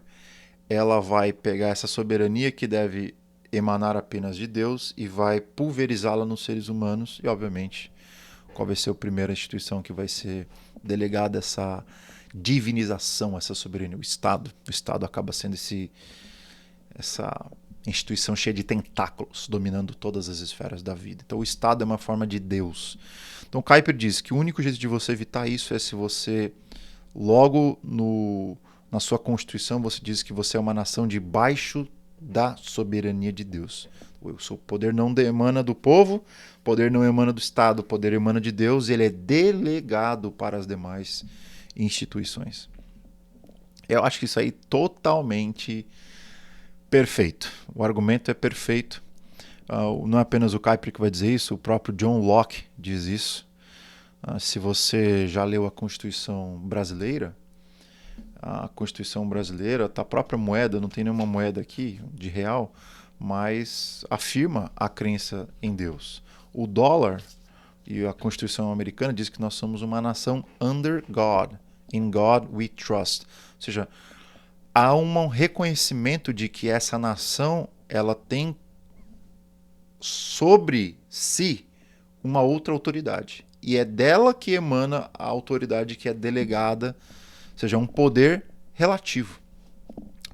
ela vai pegar essa soberania que deve emanar apenas de Deus e vai pulverizá-la nos seres humanos e, obviamente, qual vai ser a primeira instituição que vai ser delegada essa divinização, essa soberania? O Estado. O Estado acaba sendo essa instituição cheia de tentáculos, dominando todas as esferas da vida. Então o Estado é uma forma de Deus. Então Kuyper diz que o único jeito de você evitar isso é se você, logo na sua Constituição, você diz que você é uma nação debaixo da soberania de Deus. O poder não emana do povo, o poder não emana do Estado, o poder emana de Deus e ele é delegado para as demais instituições. Eu acho que isso aí é totalmente perfeito. O argumento é perfeito. Não é apenas o Kuyper que vai dizer isso, o próprio John Locke diz isso. Se você já leu a Constituição brasileira, a própria moeda, não tem nenhuma moeda aqui de real, mas afirma a crença em Deus. O dólar e a Constituição americana diz que nós somos uma nação under God. In God we trust. Ou seja, há um reconhecimento de que essa nação ela tem sobre si uma outra autoridade. E é dela que emana a autoridade que é delegada, ou seja, um poder relativo.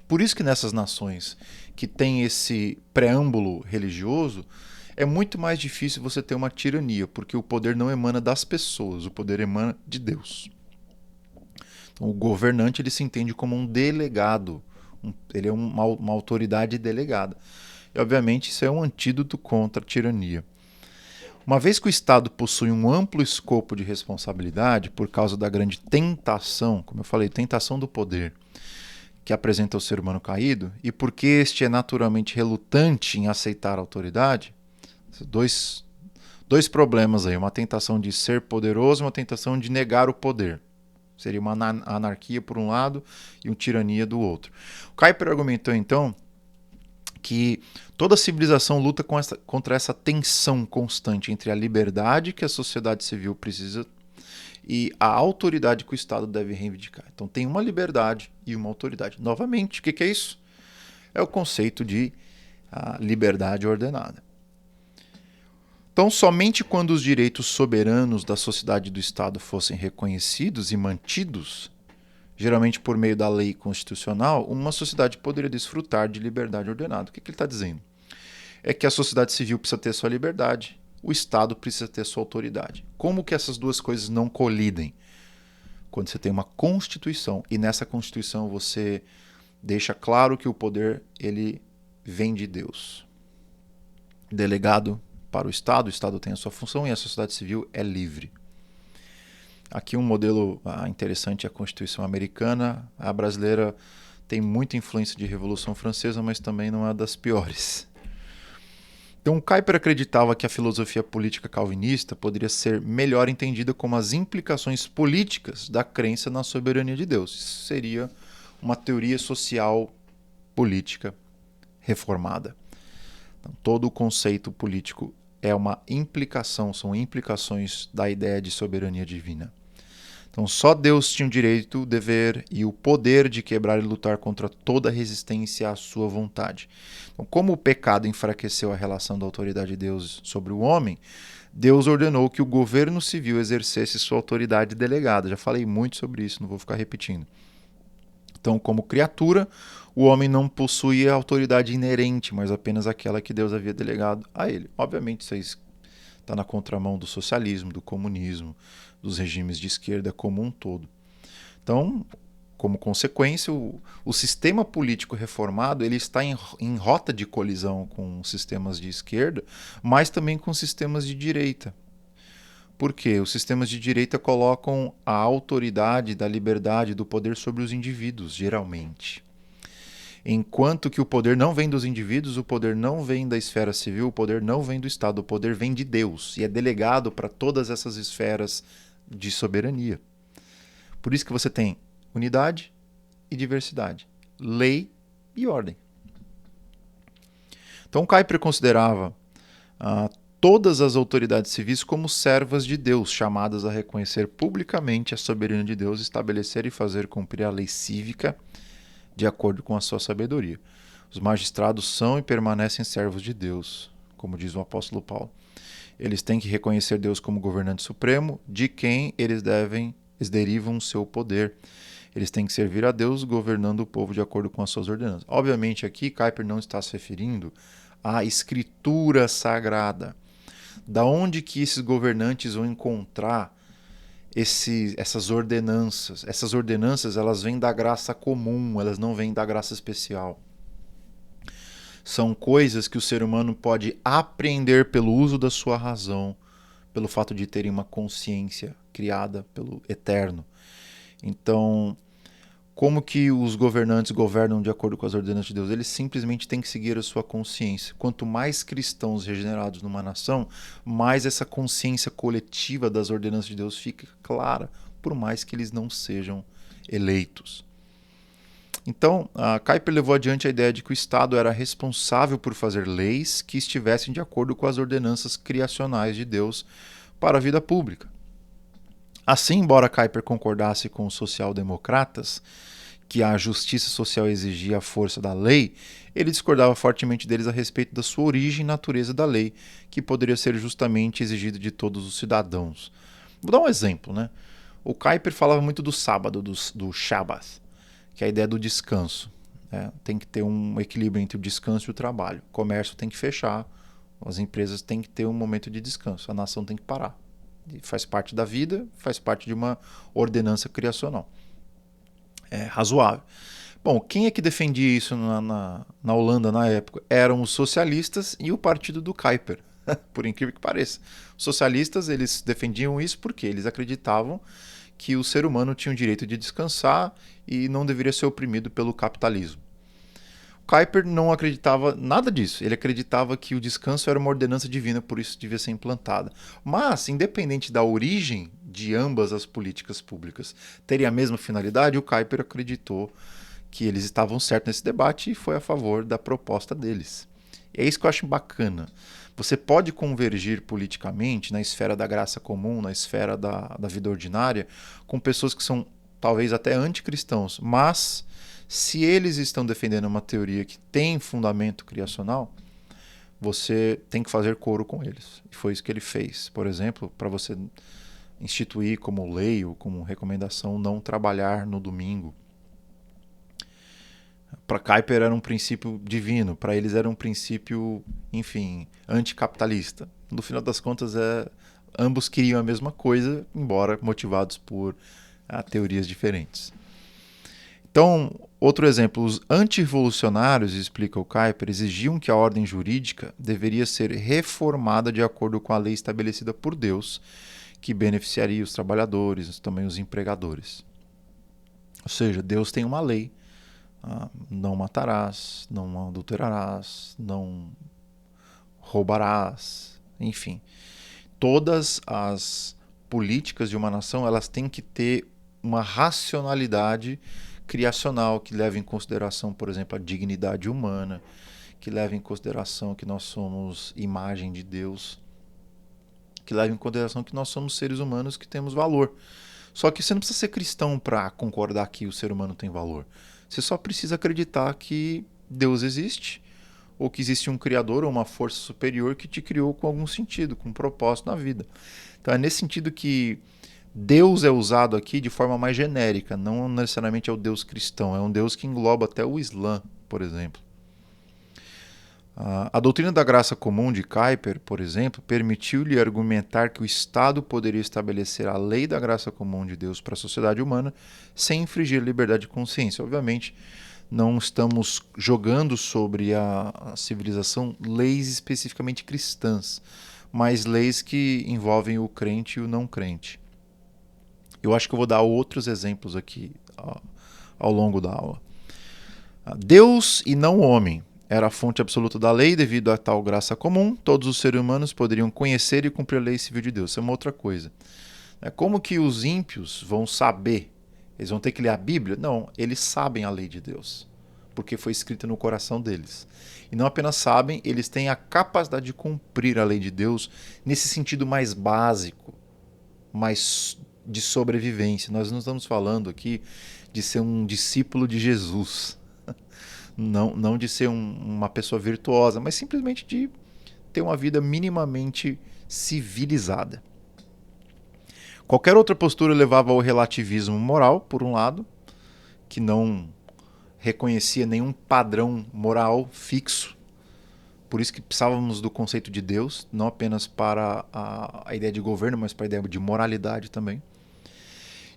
Por isso que nessas nações que têm esse preâmbulo religioso, é muito mais difícil você ter uma tirania, porque o poder não emana das pessoas, o poder emana de Deus. Então, o governante ele se entende como um delegado, ele é uma autoridade delegada. E, obviamente, isso é um antídoto contra a tirania. Uma vez que o Estado possui um amplo escopo de responsabilidade por causa da grande tentação, como eu falei, tentação do poder, que apresenta o ser humano caído, e porque este é naturalmente relutante em aceitar a autoridade, dois problemas aí, uma tentação de ser poderoso e uma tentação de negar o poder. Seria uma anarquia por um lado e uma tirania do outro. O Kuyper argumentou então que toda civilização luta contra essa tensão constante entre a liberdade que a sociedade civil precisa e a autoridade que o Estado deve reivindicar. Então tem uma liberdade e uma autoridade. Novamente, o que é isso? É o conceito de liberdade ordenada. Então, somente quando os direitos soberanos da sociedade e do Estado fossem reconhecidos e mantidos, geralmente por meio da lei constitucional, uma sociedade poderia desfrutar de liberdade ordenada. O que ele está dizendo? É que a sociedade civil precisa ter sua liberdade, o Estado precisa ter sua autoridade. Como que essas duas coisas não colidem? Quando você tem uma Constituição, e nessa Constituição você deixa claro que o poder ele vem de Deus. Delegado para o Estado tem a sua função e a sociedade civil é livre. Aqui um modelo interessante é a Constituição americana. A brasileira tem muita influência de Revolução Francesa, mas também não é das piores. Então, Kuyper acreditava que a filosofia política calvinista poderia ser melhor entendida como as implicações políticas da crença na soberania de Deus. Isso seria uma teoria social política reformada. Então, todo o conceito político é uma implicação, são implicações da ideia de soberania divina. Então, só Deus tinha o direito, o dever e o poder de quebrar e lutar contra toda resistência à sua vontade. Então, como o pecado enfraqueceu a relação da autoridade de Deus sobre o homem, Deus ordenou que o governo civil exercesse sua autoridade delegada. Já falei muito sobre isso, não vou ficar repetindo. Então, como criatura, o homem não possuía autoridade inerente, mas apenas aquela que Deus havia delegado a ele. Obviamente, isso está na contramão do socialismo, do comunismo, dos regimes de esquerda como um todo. Então, como consequência, o sistema político reformado ele está em rota de colisão com sistemas de esquerda, mas também com sistemas de direita. Por quê? Os sistemas de direita colocam a autoridade da liberdade do poder sobre os indivíduos, geralmente. Enquanto que o poder não vem dos indivíduos, o poder não vem da esfera civil, o poder não vem do Estado, o poder vem de Deus e é delegado para todas essas esferas de soberania. Por isso que você tem unidade e diversidade, lei e ordem. Então Kuyper considerava todas as autoridades civis como servas de Deus, chamadas a reconhecer publicamente a soberania de Deus, estabelecer e fazer cumprir a lei cívica de acordo com a sua sabedoria. Os magistrados são e permanecem servos de Deus, como diz o apóstolo Paulo. Eles têm que reconhecer Deus como governante supremo, de quem eles derivam o seu poder. Eles têm que servir a Deus, governando o povo de acordo com as suas ordenanças. Obviamente aqui Kuyper não está se referindo à escritura sagrada. Da onde que esses governantes vão encontrar essas ordenanças? Essas ordenanças elas vêm da graça comum, elas não vêm da graça especial. São coisas que o ser humano pode aprender pelo uso da sua razão, pelo fato de terem uma consciência criada pelo Eterno. Então, Como que os governantes governam de acordo com as ordenanças de Deus? Eles simplesmente têm que seguir a sua consciência. Quanto mais cristãos regenerados numa nação, mais essa consciência coletiva das ordenanças de Deus fica clara, por mais que eles não sejam eleitos. Então, a Kuyper levou adiante a ideia de que o Estado era responsável por fazer leis que estivessem de acordo com as ordenanças criacionais de Deus para a vida pública. Assim, embora Kuyper concordasse com os social-democratas que a justiça social exigia a força da lei, ele discordava fortemente deles a respeito da sua origem e natureza da lei, que poderia ser justamente exigida de todos os cidadãos. Vou dar um exemplo, né? O Kuyper falava muito do sábado, do Shabbat, que é a ideia do descanso. Tem que ter um equilíbrio entre o descanso e o trabalho. O comércio tem que fechar, as empresas têm que ter um momento de descanso, a nação tem que parar. Faz parte da vida, faz parte de uma ordenança criacional. É razoável. Bom, quem é que defendia isso na Holanda na época? Eram os socialistas e o partido do Kuyper, por incrível que pareça. Os socialistas, eles defendiam isso porque eles acreditavam que o ser humano tinha o direito de descansar e não deveria ser oprimido pelo capitalismo. Kuyper não acreditava nada disso. Ele acreditava que o descanso era uma ordenança divina, por isso devia ser implantada. Mas, independente da origem de ambas as políticas públicas terem a mesma finalidade, o Kuyper acreditou que eles estavam certos nesse debate e foi a favor da proposta deles. E é isso que eu acho bacana. Você pode convergir politicamente na esfera da graça comum, na esfera da vida ordinária, com pessoas que são talvez até anticristãos, mas se eles estão defendendo uma teoria que tem fundamento criacional, você tem que fazer coro com eles. E foi isso que ele fez. Por exemplo, para você instituir como lei ou como recomendação não trabalhar no domingo. Para Kuyper era um princípio divino, para eles era um princípio, enfim, anticapitalista. No final das contas, ambos queriam a mesma coisa, embora motivados por teorias diferentes. Então, outro exemplo, os antirrevolucionários, explica o Kuyper, exigiam que a ordem jurídica deveria ser reformada de acordo com a lei estabelecida por Deus, que beneficiaria os trabalhadores, também os empregadores. Ou seja, Deus tem uma lei. Não matarás, não adulterarás, não roubarás, enfim. Todas as políticas de uma nação, elas têm que ter uma racionalidade criacional que leva em consideração, por exemplo, a dignidade humana, que leva em consideração que nós somos imagem de Deus, que leva em consideração que nós somos seres humanos que temos valor. Só que você não precisa ser cristão para concordar que o ser humano tem valor. Você só precisa acreditar que Deus existe, ou que existe um criador ou uma força superior que te criou com algum sentido, com um propósito na vida. Então é nesse sentido que Deus é usado aqui de forma mais genérica, não necessariamente é o Deus cristão, é um Deus que engloba até o Islã, por exemplo. A doutrina da graça comum de Kuyper, por exemplo, permitiu-lhe argumentar que o Estado poderia estabelecer a lei da graça comum de Deus para a sociedade humana sem infringir liberdade de consciência. Obviamente, não estamos jogando sobre a civilização leis especificamente cristãs, mas leis que envolvem o crente e o não crente. Eu acho que eu vou dar outros exemplos aqui ao longo da aula. Deus e não o homem era a fonte absoluta da lei, devido a tal graça comum, todos os seres humanos poderiam conhecer e cumprir a lei civil de Deus. Isso é uma outra coisa. Como que os ímpios vão saber? Eles vão ter que ler a Bíblia? Não, eles sabem a lei de Deus, porque foi escrita no coração deles. E não apenas sabem, eles têm a capacidade de cumprir a lei de Deus nesse sentido mais básico, mais de sobrevivência. Nós não estamos falando aqui de ser um discípulo de Jesus. Não de ser uma pessoa virtuosa, mas simplesmente de ter uma vida minimamente civilizada. Qualquer outra postura levava ao relativismo moral, por um lado, que não reconhecia nenhum padrão moral fixo. Por isso que precisávamos do conceito de Deus, não apenas para a ideia de governo, mas para a ideia de moralidade também.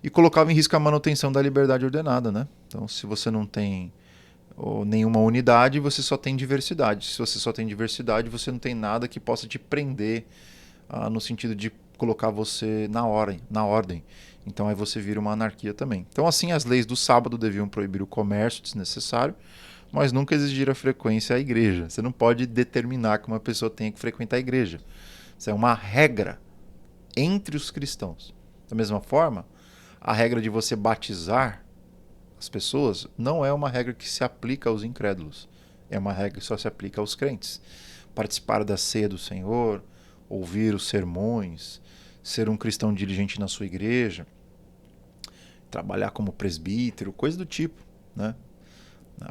E colocava em risco a manutenção da liberdade ordenada, né? Então, se você não tem nenhuma unidade, você só tem diversidade. Se você só tem diversidade, você não tem nada que possa te prender no sentido de colocar você na ordem. Então aí você vira uma anarquia também. Então assim, as leis do sábado deviam proibir o comércio desnecessário, mas nunca exigir a frequência à igreja. Você não pode determinar que uma pessoa tenha que frequentar a igreja. Isso é uma regra entre os cristãos. Da mesma forma, a regra de você batizar as pessoas não é uma regra que se aplica aos incrédulos. É uma regra que só se aplica aos crentes. Participar da ceia do Senhor, ouvir os sermões, ser um cristão diligente na sua igreja, trabalhar como presbítero, coisa do tipo, né?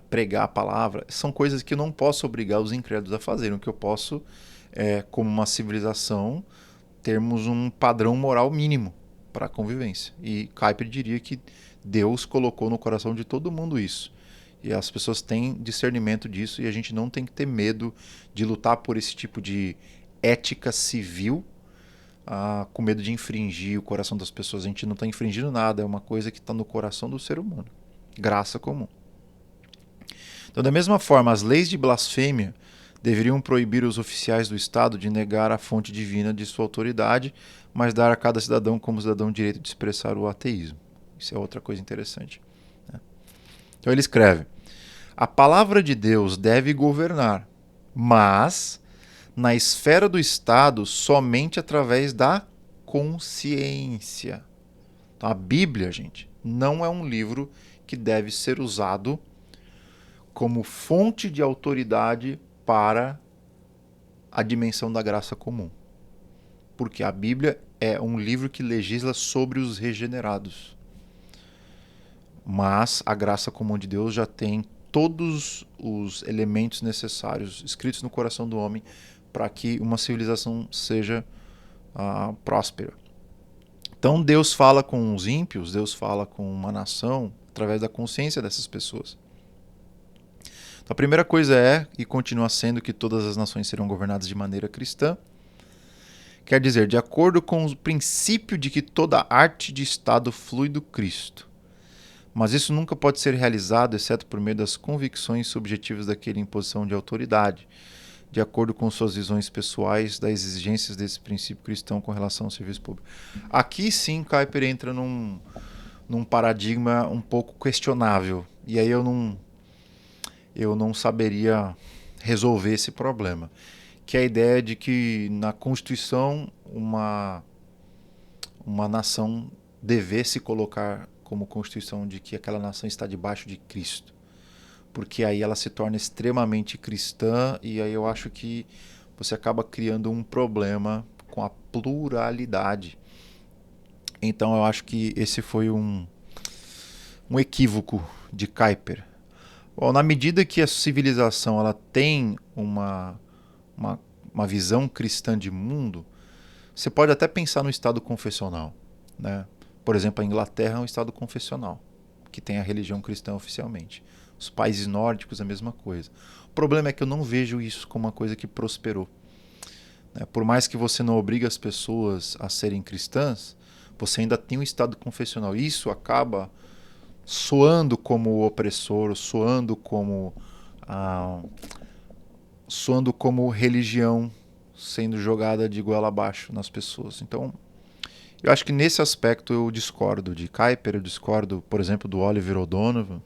Pregar a palavra, são coisas que eu não posso obrigar os incrédulos a fazerem. O que eu posso é, como uma civilização, termos um padrão moral mínimo para a convivência. E Kuyper diria que Deus colocou no coração de todo mundo isso. E as pessoas têm discernimento disso e a gente não tem que ter medo de lutar por esse tipo de ética civil, com medo de infringir o coração das pessoas. A gente não está infringindo nada, é uma coisa que está no coração do ser humano. Graça comum. Então, da mesma forma, as leis de blasfêmia deveriam proibir os oficiais do Estado de negar a fonte divina de sua autoridade, mas dar a cada cidadão como cidadão o direito de expressar o ateísmo. Isso é outra coisa interessante. Então ele escreve: a palavra de Deus deve governar, mas na esfera do Estado somente através da consciência. Então, a Bíblia, gente, não é um livro que deve ser usado como fonte de autoridade para a dimensão da graça comum. Porque a Bíblia é um livro que legisla sobre os regenerados. Mas a graça comum de Deus já tem todos os elementos necessários escritos no coração do homem para que uma civilização seja próspera. Então Deus fala com os ímpios, Deus fala com uma nação através da consciência dessas pessoas. Então, a primeira coisa é, e continua sendo, que todas as nações serão governadas de maneira cristã. Quer dizer, de acordo com o princípio de que toda arte de Estado flui do Cristo. Mas isso nunca pode ser realizado, exceto por meio das convicções subjetivas daquela imposição de autoridade, de acordo com suas visões pessoais das exigências desse princípio cristão com relação ao serviço público. Aqui sim, Kuyper entra num paradigma um pouco questionável. E aí eu não saberia resolver esse problema. Que é a ideia de que na Constituição uma nação devesse colocar como Constituição de que aquela nação está debaixo de Cristo. Porque aí ela se torna extremamente cristã e aí eu acho que você acaba criando um problema com a pluralidade. Então eu acho que esse foi um equívoco de Kuyper. Bom, na medida que a civilização ela tem uma visão cristã de mundo, você pode até pensar no Estado confessional, né? Por exemplo, a Inglaterra é um Estado confessional, que tem a religião cristã oficialmente. Os países nórdicos, a mesma coisa. O problema é que eu não vejo isso como uma coisa que prosperou. Por mais que você não obrigue as pessoas a serem cristãs, você ainda tem um Estado confessional. Isso acaba soando como opressor, soando como religião sendo jogada de goela abaixo nas pessoas. Então, eu acho que nesse aspecto eu discordo de Kuyper, eu discordo, por exemplo, do Oliver O'Donovan.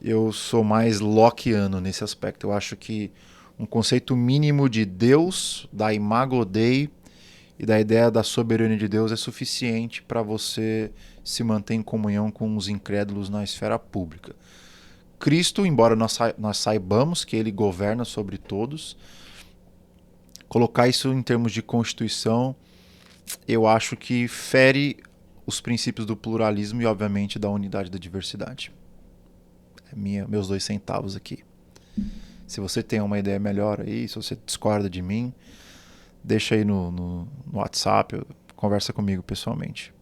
Eu sou mais Lockeano nesse aspecto. Eu acho que um conceito mínimo de Deus, da imago Dei e da ideia da soberania de Deus é suficiente para você se manter em comunhão com os incrédulos na esfera pública. Cristo, embora nós saibamos que ele governa sobre todos, colocar isso em termos de Constituição, eu acho que fere os princípios do pluralismo e, obviamente, da unidade e da diversidade. Meus 2 centavos aqui. Se você tem uma ideia melhor aí, se você discorda de mim, deixa aí no WhatsApp, conversa comigo pessoalmente.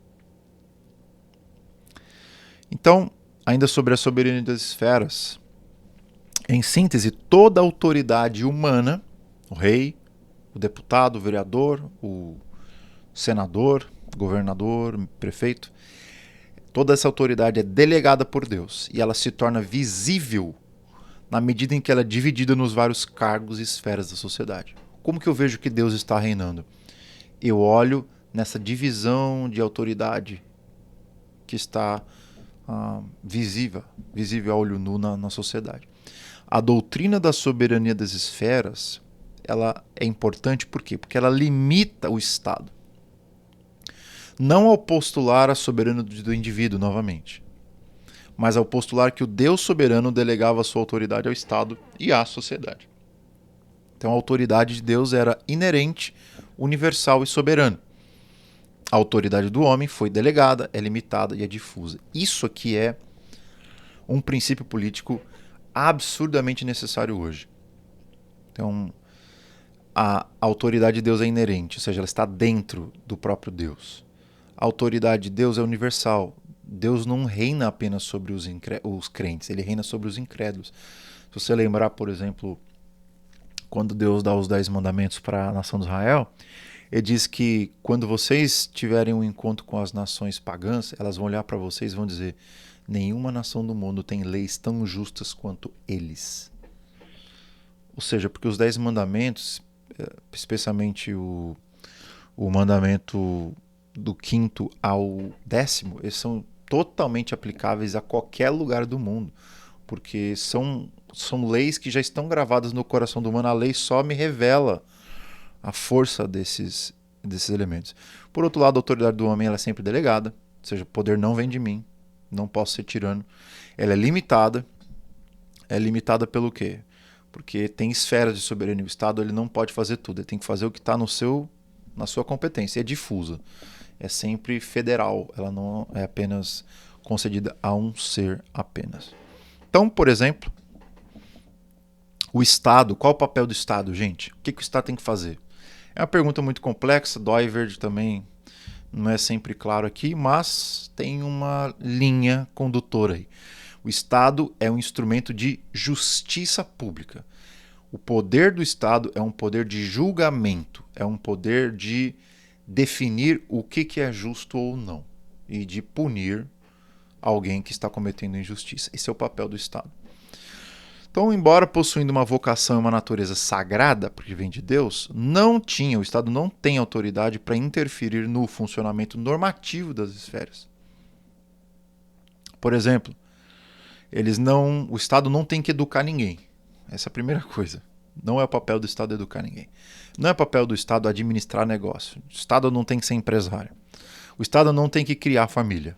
Então, ainda sobre a soberania das esferas, em síntese, toda autoridade humana, o rei, o deputado, o vereador, o senador, governador, prefeito, toda essa autoridade é delegada por Deus e ela se torna visível na medida em que ela é dividida nos vários cargos e esferas da sociedade. Como que eu vejo que Deus está reinando? Eu olho nessa divisão de autoridade que está visível a olho nu na sociedade. A doutrina da soberania das esferas, ela é importante por quê? Porque ela limita o Estado. Não ao postular a soberania do indivíduo novamente, mas ao postular que o Deus soberano delegava sua autoridade ao Estado e à sociedade. Então a autoridade de Deus era inerente, universal e soberana. A autoridade do homem foi delegada, é limitada e é difusa. Isso aqui é um princípio político absurdamente necessário hoje. Então, a autoridade de Deus é inerente, ou seja, ela está dentro do próprio Deus. A autoridade de Deus é universal. Deus não reina apenas sobre os crentes, ele reina sobre os incrédulos. Se você lembrar, por exemplo, quando Deus dá os 10 mandamentos para a nação de Israel, ele diz que quando vocês tiverem um encontro com as nações pagãs, elas vão olhar para vocês e vão dizer: nenhuma nação do mundo tem leis tão justas quanto eles. Ou seja, porque os 10 mandamentos, especialmente o mandamento do 5º ao 10º, eles são totalmente aplicáveis a qualquer lugar do mundo, porque são leis que já estão gravadas no coração do humano. A lei só me revela a força desses elementos. Por outro lado, a autoridade do homem ela é sempre delegada, ou seja, o poder não vem de mim, não posso ser tirano. Ela é limitada pelo quê? Porque tem esferas de soberania. O Estado ele não pode fazer tudo, ele tem que fazer o que está na sua competência. É difusa, é sempre federal, ela não é apenas concedida a um ser apenas. Então, por exemplo, o Estado, qual o papel do Estado, gente? O que o Estado tem que fazer? É uma pergunta muito complexa, Doiverd também não é sempre claro aqui, mas tem uma linha condutora aí. O Estado é um instrumento de justiça pública. O poder do Estado é um poder de julgamento, é um poder de definir o que é justo ou não e de punir alguém que está cometendo injustiça. Esse é o papel do Estado. Então, embora possuindo uma vocação e uma natureza sagrada, porque vem de Deus, o Estado não tem autoridade para interferir no funcionamento normativo das esferas. Por exemplo, o Estado não tem que educar ninguém. Essa é a primeira coisa. Não é o papel do Estado educar ninguém. Não é o papel do Estado administrar negócio. O Estado não tem que ser empresário. O Estado não tem que criar família.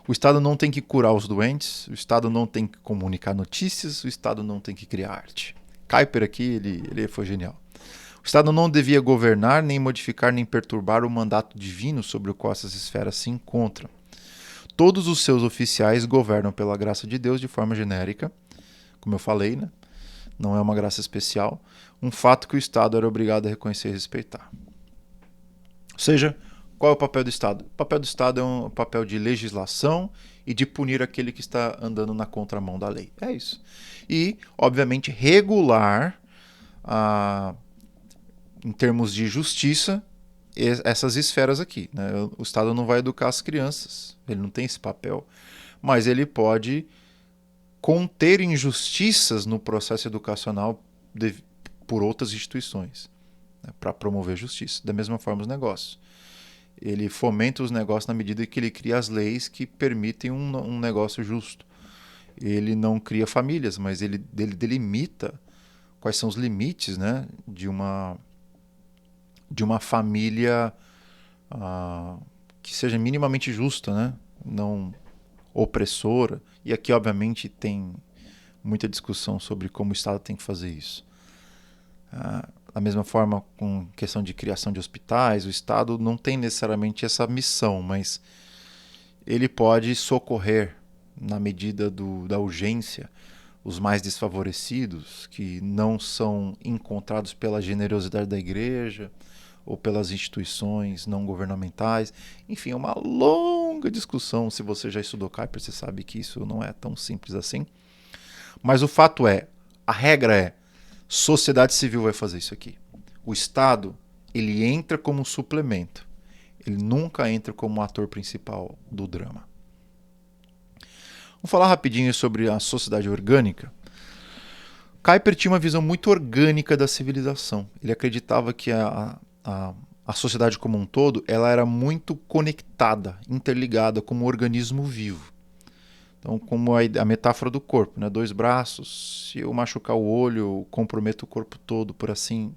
O Estado não tem que curar os doentes, o Estado não tem que comunicar notícias, o Estado não tem que criar arte. Kuyper aqui, ele foi genial. O Estado não devia governar, nem modificar, nem perturbar o mandato divino sobre o qual essas esferas se encontram. Todos os seus oficiais governam pela graça de Deus de forma genérica, como eu falei, né? Não é uma graça especial, um fato que o Estado era obrigado a reconhecer e respeitar. Ou seja, qual é o papel do Estado? O papel do Estado é um papel de legislação e de punir aquele que está andando na contramão da lei. É isso. E, obviamente, regular, em termos de justiça, essas esferas aqui, né? O Estado não vai educar as crianças, ele não tem esse papel, mas ele pode conter injustiças no processo educacional por outras instituições, né, para promover justiça. Da mesma forma, os negócios. Ele fomenta os negócios na medida que ele cria as leis que permitem um negócio justo. Ele não cria famílias, mas ele delimita quais são os limites, né, de uma família que seja minimamente justa, né, não opressora. E aqui, obviamente, tem muita discussão sobre como o Estado tem que fazer isso. Da mesma forma, com questão de criação de hospitais, o Estado não tem necessariamente essa missão, mas ele pode socorrer, na medida da urgência, os mais desfavorecidos, que não são encontrados pela generosidade da igreja ou pelas instituições não governamentais. Enfim, é uma longa discussão. Se você já estudou Kuyper, você sabe que isso não é tão simples assim. Mas o fato é, a regra é, sociedade civil vai fazer isso aqui. O Estado, ele entra como um suplemento. Ele nunca entra como um ator principal do drama. Vamos falar rapidinho sobre a sociedade orgânica. Kuyper tinha uma visão muito orgânica da civilização. Ele acreditava que a a sociedade como um todo, ela era muito conectada, interligada, como um organismo vivo. Então, como a metáfora do corpo, né? 2 braços, se eu machucar o olho, eu comprometo o corpo todo, por assim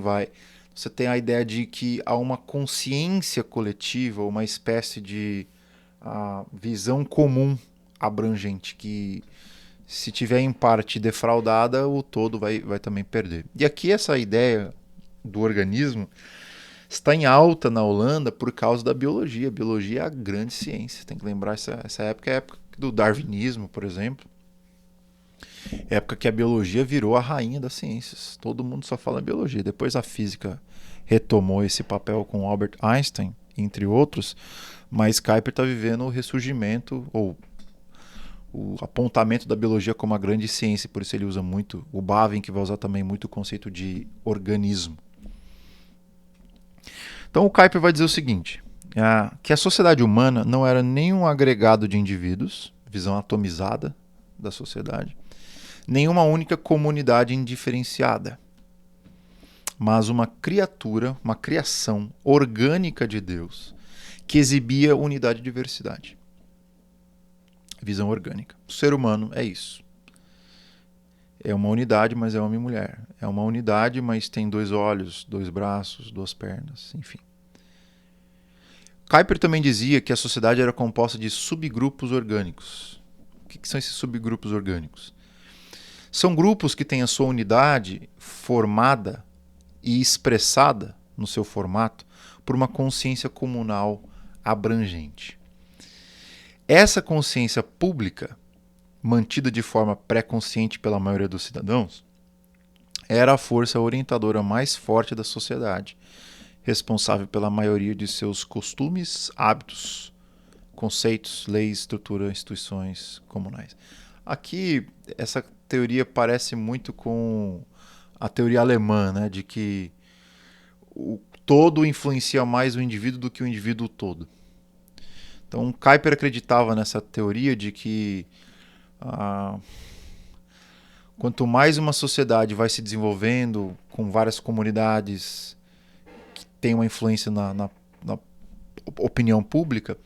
vai. Você tem a ideia de que há uma consciência coletiva, uma espécie de visão comum abrangente, que se tiver em parte defraudada, o todo vai também perder. E aqui essa ideia do organismo está em alta na Holanda por causa da biologia. A biologia é a grande ciência. Tem que lembrar, essa época é a época do darwinismo, por exemplo. Época que a biologia virou a rainha das ciências. Todo mundo só fala em biologia. Depois a física retomou esse papel com Albert Einstein, entre outros, mas Kuiper está vivendo o ressurgimento, ou o apontamento da biologia como a grande ciência, por isso ele usa muito, o Bavinck que vai usar também muito o conceito de organismo. Então o Kuiper vai dizer o seguinte, que a sociedade humana não era nenhum agregado de indivíduos, visão atomizada da sociedade, nenhuma única comunidade indiferenciada, mas uma criatura, uma criação orgânica de Deus, que exibia unidade e diversidade. Visão orgânica. O ser humano é isso. É uma unidade, mas é homem e mulher. É uma unidade, mas tem 2 olhos, 2 braços, 2 pernas, enfim. Kuiper também dizia que a sociedade era composta de subgrupos orgânicos. O que são esses subgrupos orgânicos? São grupos que têm a sua unidade formada e expressada no seu formato por uma consciência comunal abrangente. Essa consciência pública, mantida de forma pré-consciente pela maioria dos cidadãos, era a força orientadora mais forte da sociedade, responsável pela maioria de seus costumes, hábitos, conceitos, leis, estrutura, instituições comunais. Aqui, essa teoria parece muito com a teoria alemã, né, de que o todo influencia mais o indivíduo do que o indivíduo todo. Então, Kuiper acreditava nessa teoria de que quanto mais uma sociedade vai se desenvolvendo com várias comunidades que têm uma influência na opinião pública,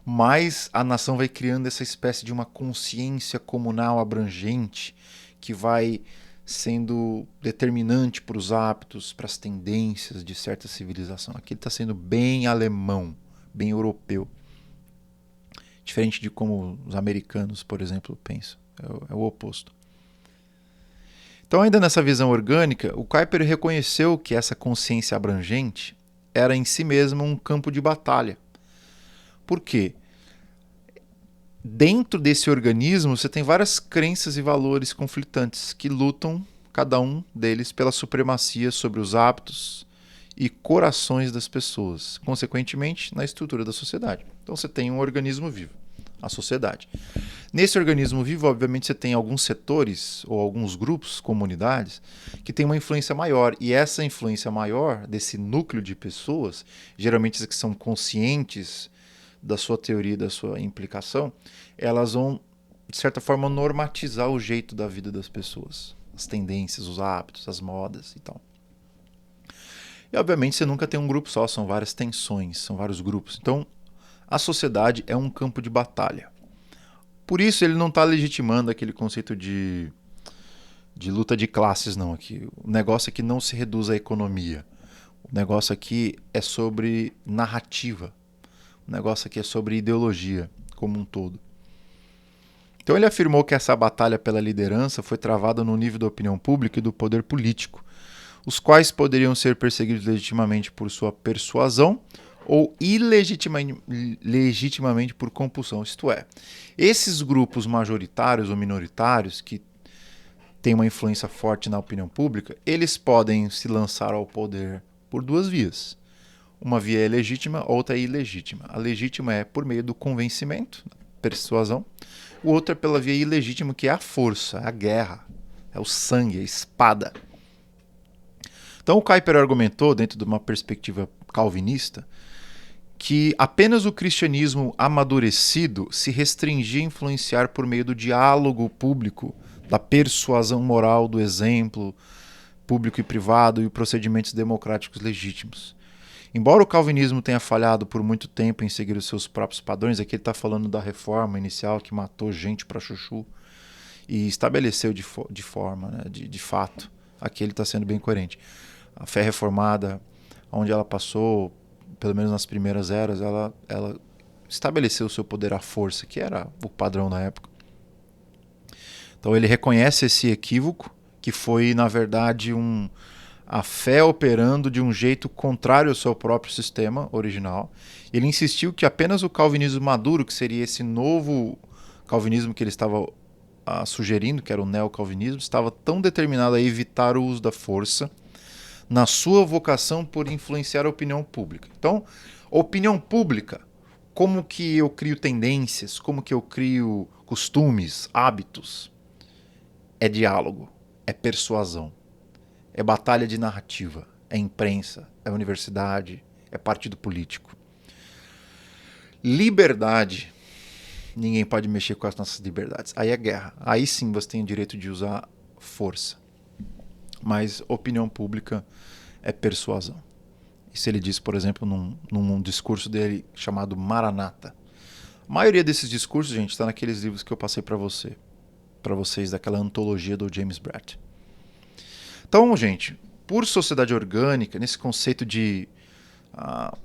mais a nação vai criando essa espécie de uma consciência comunal abrangente que vai sendo determinante para os hábitos, para as tendências de certa civilização. Aqui ele está sendo bem alemão, bem europeu. Diferente de como os americanos, por exemplo, pensam. É o oposto. Então, ainda nessa visão orgânica, o Kuiper reconheceu que essa consciência abrangente era em si mesma um campo de batalha. Por quê? Dentro desse organismo, você tem várias crenças e valores conflitantes que lutam, cada um deles, pela supremacia sobre os hábitos e corações das pessoas, consequentemente, na estrutura da sociedade. Então você tem um organismo vivo, a sociedade. Nesse organismo vivo, obviamente, você tem alguns setores ou alguns grupos, comunidades, que têm uma influência maior. E essa influência maior desse núcleo de pessoas, geralmente as que são conscientes da sua teoria, da sua implicação, elas vão, de certa forma, normatizar o jeito da vida das pessoas. As tendências, os hábitos, as modas e tal. E, obviamente, você nunca tem um grupo só, são várias tensões, são vários grupos. Então, a sociedade é um campo de batalha. Por isso, ele não está legitimando aquele conceito de luta de classes, não. Aqui. O negócio aqui não se reduz à economia. O negócio aqui é sobre narrativa. O negócio aqui é sobre ideologia como um todo. Então, ele afirmou que essa batalha pela liderança foi travada no nível da opinião pública e do poder político, os quais poderiam ser perseguidos legitimamente por sua persuasão ou ilegitimamente por compulsão. Isto é, esses grupos majoritários ou minoritários que têm uma influência forte na opinião pública, eles podem se lançar ao poder por 2 vias. Uma via é legítima, outra é ilegítima. A legítima é por meio do convencimento, persuasão. O outro é pela via ilegítima, que é a força, a guerra, é o sangue, a espada. Então o Kuiper argumentou, dentro de uma perspectiva calvinista, que apenas o cristianismo amadurecido se restringia a influenciar por meio do diálogo público, da persuasão moral, do exemplo público e privado e procedimentos democráticos legítimos. Embora o calvinismo tenha falhado por muito tempo em seguir os seus próprios padrões, aqui ele está falando da reforma inicial que matou gente para chuchu e estabeleceu de forma, né, de fato. Aqui ele está sendo bem coerente. A fé reformada, onde ela passou, pelo menos nas primeiras eras, ela estabeleceu o seu poder à força, que era o padrão na época. Então ele reconhece esse equívoco, que foi, na verdade, a fé operando de um jeito contrário ao seu próprio sistema original. Ele insistiu que apenas o calvinismo maduro, que seria esse novo calvinismo que ele estava sugerindo, que era o neocalvinismo, estava tão determinado a evitar o uso da força na sua vocação por influenciar a opinião pública. Então, opinião pública, como que eu crio tendências, como que eu crio costumes, hábitos, é diálogo, é persuasão, é batalha de narrativa, é imprensa, é universidade, é partido político. Liberdade, ninguém pode mexer com as nossas liberdades. Aí é guerra. Aí sim você tem o direito de usar força. Mas opinião pública é persuasão. Isso ele disse, por exemplo, num discurso dele chamado Maranata. A maioria desses discursos, gente, está naqueles livros que eu passei para vocês, daquela antologia do James Bratt. Então, gente, por sociedade orgânica, nesse conceito de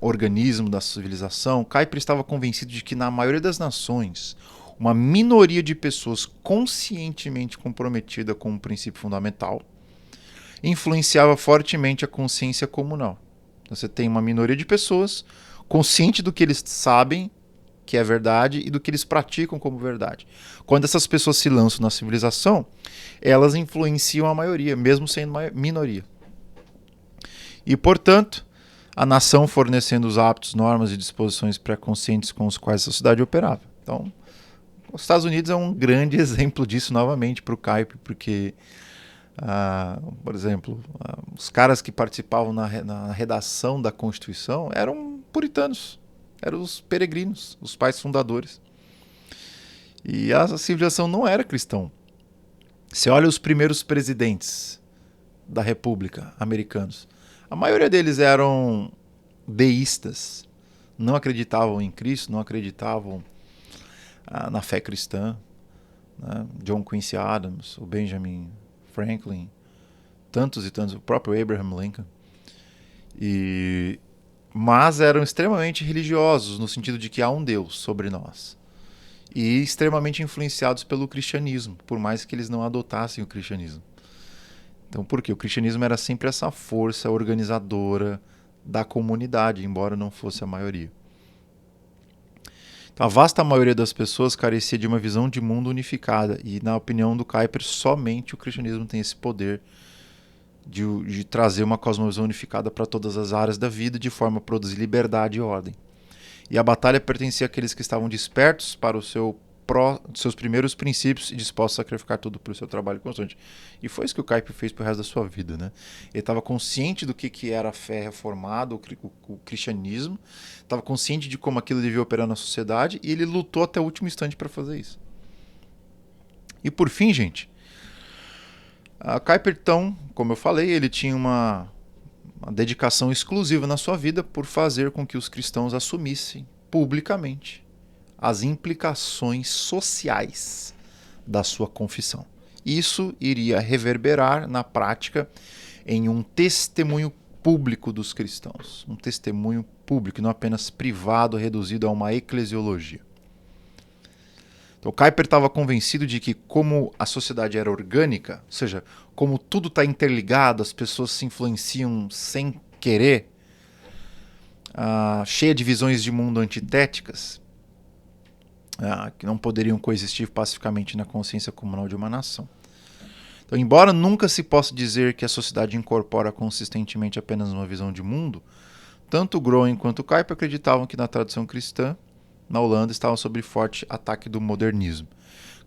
organismo da civilização, Kuyper estava convencido de que na maioria das nações, uma minoria de pessoas conscientemente comprometida com um princípio fundamental influenciava fortemente a consciência comunal. Então, você tem uma minoria de pessoas consciente do que eles sabem que é verdade e do que eles praticam como verdade. Quando essas pessoas se lançam na civilização, elas influenciam a maioria, mesmo sendo uma minoria. E, portanto, a nação fornecendo os hábitos, normas e disposições pré-conscientes com os quais a sociedade operava. Então, os Estados Unidos é um grande exemplo disso novamente para o Kuyper, porque, por exemplo, os caras que participavam na redação da Constituição eram puritanos, eram os peregrinos, os pais fundadores. E a civilização não era cristã. Você olha os primeiros presidentes da República americanos, a maioria deles eram deístas, não acreditavam em Cristo, não acreditavam na fé cristã. Né? John Quincy Adams, o Benjamin Franklin, tantos e tantos, o próprio Abraham Lincoln. Mas eram extremamente religiosos, no sentido de que há um Deus sobre nós. E extremamente influenciados pelo cristianismo, por mais que eles não adotassem o cristianismo. Então, por quê? O cristianismo era sempre essa força organizadora da comunidade, embora não fosse a maioria. Então, a vasta maioria das pessoas carecia de uma visão de mundo unificada, e na opinião do Kuyper, somente o cristianismo tem esse poder de trazer uma cosmovisão unificada para todas as áreas da vida, de forma a produzir liberdade e ordem. E a batalha pertencia àqueles que estavam despertos para seus primeiros princípios e dispostos a sacrificar tudo pelo seu trabalho constante. E foi isso que o Kuyper fez pro resto da sua vida, né? Ele estava consciente do que era a fé reformada, o cristianismo, estava consciente de como aquilo devia operar na sociedade e ele lutou até o último instante para fazer isso. E por fim, gente, a Kuyper, então, como eu falei, ele tinha uma dedicação exclusiva na sua vida por fazer com que os cristãos assumissem publicamente as implicações sociais da sua confissão. Isso iria reverberar na prática em um testemunho público dos cristãos, um testemunho público, não apenas privado, reduzido a uma eclesiologia. Então, Kuyper estava convencido de que, como a sociedade era orgânica, ou seja, como tudo está interligado, as pessoas se influenciam sem querer, cheia de visões de mundo antitéticas, que não poderiam coexistir pacificamente na consciência comunal de uma nação. Então, embora nunca se possa dizer que a sociedade incorpora consistentemente apenas uma visão de mundo, tanto Groen quanto Kuyper acreditavam que na tradição cristã, na Holanda, estavam sob forte ataque do modernismo.